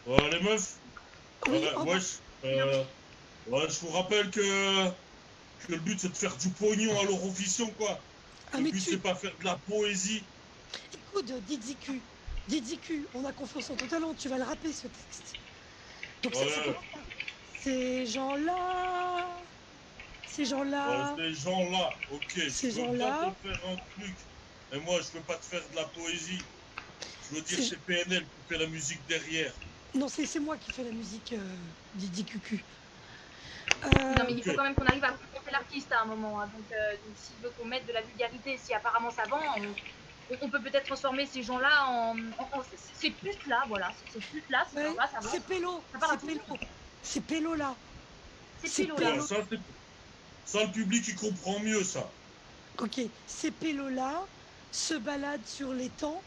Speaker 3: Les meufs.
Speaker 2: Oui,
Speaker 3: Wesh. Je vous rappelle que le but c'est de faire du pognon à l'Eurovision, quoi. Le but c'est pas faire de la poésie.
Speaker 2: Écoute, Didicu, on a confiance en ton talent, tu vas le rapper ce texte. Donc ces gens-là,
Speaker 3: ces gens-là, ok,
Speaker 2: ces
Speaker 3: je veux bien te faire un truc. Et moi, je veux pas te faire de la poésie. Je veux dire, c'est PNL qui fait la musique derrière.
Speaker 2: Non, c'est moi qui fais la musique, Didicu.
Speaker 4: Non, mais il faut quand même qu'on arrive à monter l'artiste à un moment. Hein. Donc s'il veut qu'on mette de la vulgarité, si apparemment ça vend, on peut peut-être transformer ces gens-là en ces putes-là, voilà. Ces putes-là, ces gens-là, ça vend.
Speaker 2: C'est Pélo-là.
Speaker 4: C'est Pélo-là.
Speaker 3: Ça, le public, il comprend mieux, ça.
Speaker 2: Ok, ces Pélo-là se baladent sur les temps.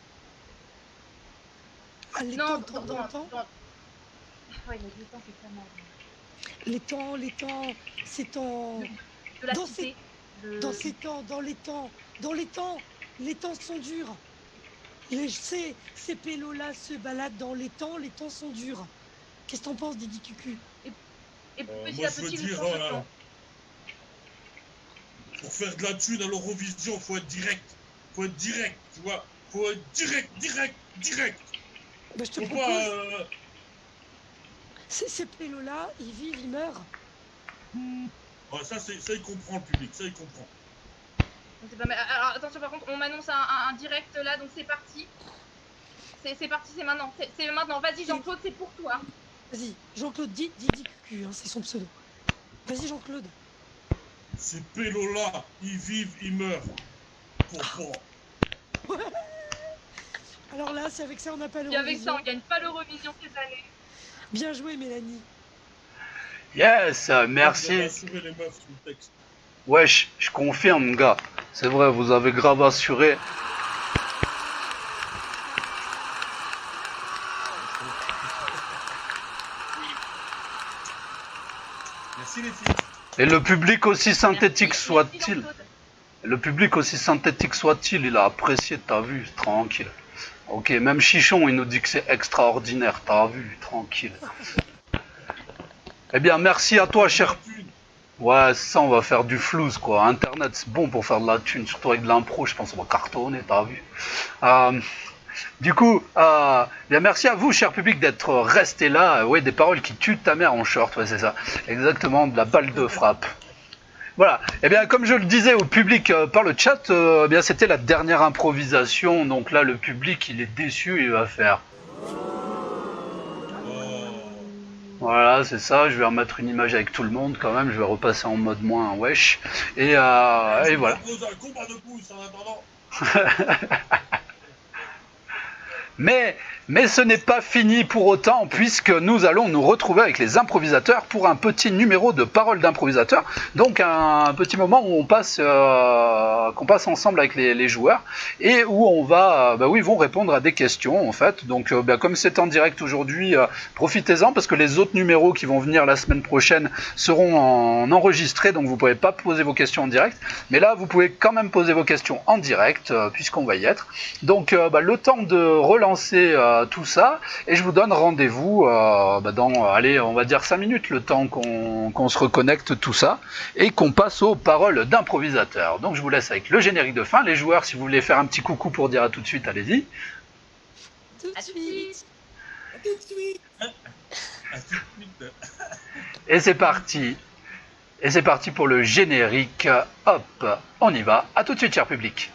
Speaker 4: Ouais, mais les temps, c'est pas mal.
Speaker 2: Les temps, c'est en...
Speaker 4: De la cité.
Speaker 2: Dans ces temps, dans les temps, les temps sont durs. Ces pélos-là se baladent dans les temps sont durs. Qu'est-ce que t'en penses, Didi Cucu?
Speaker 4: Et petit
Speaker 3: moi,
Speaker 4: à petit, le temps.
Speaker 3: Pour faire de la thune à l'Eurovision, faut être direct. Tu vois. Faut être direct.
Speaker 2: Bah, je te propose... Ces pélos-là, ils vivent, ils meurent.
Speaker 3: Ça, il comprend le public, ça, il comprend.
Speaker 4: Mais, alors, attention, par contre, on m'annonce un direct là, donc c'est parti. C'est parti, c'est maintenant. C'est maintenant. Vas-y, Jean-Claude, c'est pour toi.
Speaker 2: Vas-y, Jean-Claude, Didi Cucu, hein, c'est son pseudo. Vas-y, Jean-Claude.
Speaker 3: Ces pélos-là, ils vivent, ils meurent.
Speaker 2: Ouais. Alors là, c'est avec ça on appelle
Speaker 4: l'Eurovision. Et avec ça, on gagne pas l'Eurovision cette année.
Speaker 2: Bien joué, Mélanie.
Speaker 1: Yes, merci. Wesh, je confirme, gars. C'est vrai, vous avez grave assuré.
Speaker 3: Merci les filles.
Speaker 1: Et le public aussi synthétique soit-il. Il a apprécié, t'as vu, tranquille. Ok, même Chichon, il nous dit que c'est extraordinaire, t'as vu, tranquille. Eh bien, merci à toi, cher... Ouais, ça, on va faire du flouze, quoi. Internet, c'est bon pour faire de la thune, surtout avec de l'impro, je pense qu'on va cartonner, t'as vu. Du coup, bien merci à vous, cher public, d'être resté là. Ouais, des paroles qui tuent ta mère en short, ouais, c'est ça. Exactement, de la balle de frappe. Voilà. Eh bien, comme je le disais au public par le chat, eh bien, c'était la dernière improvisation. Donc là, le public, il est déçu, il va faire. Voilà, c'est ça. Je vais remettre une image avec tout le monde quand même. Je vais repasser en mode moins wesh. Et voilà.
Speaker 3: Je propose un combat de pouces en attendant.
Speaker 1: Mais ce n'est pas fini pour autant, puisque nous allons nous retrouver avec les improvisateurs pour un petit numéro de paroles d'improvisateurs. Donc un petit moment où on passe, qu'on passe ensemble avec les joueurs et où on va, où ils vont répondre à des questions en fait. Donc comme c'est en direct aujourd'hui, profitez-en parce que les autres numéros qui vont venir la semaine prochaine seront enregistrés, donc vous ne pouvez pas poser vos questions en direct. Mais là, vous pouvez quand même poser vos questions en direct puisqu'on va y être. Donc le temps de relancer tout ça et je vous donne rendez-vous dans, allez, on va dire 5 minutes, le temps qu'on se reconnecte tout ça et qu'on passe aux paroles d'improvisateurs. Donc je vous laisse avec le générique de fin. Les joueurs, si vous voulez faire un petit coucou pour dire à tout de suite, allez-y.
Speaker 2: Tout de suite.
Speaker 3: À tout de suite. À tout de suite.
Speaker 1: Et c'est parti. Et c'est parti pour le générique. Hop, on y va. À tout de suite, cher public.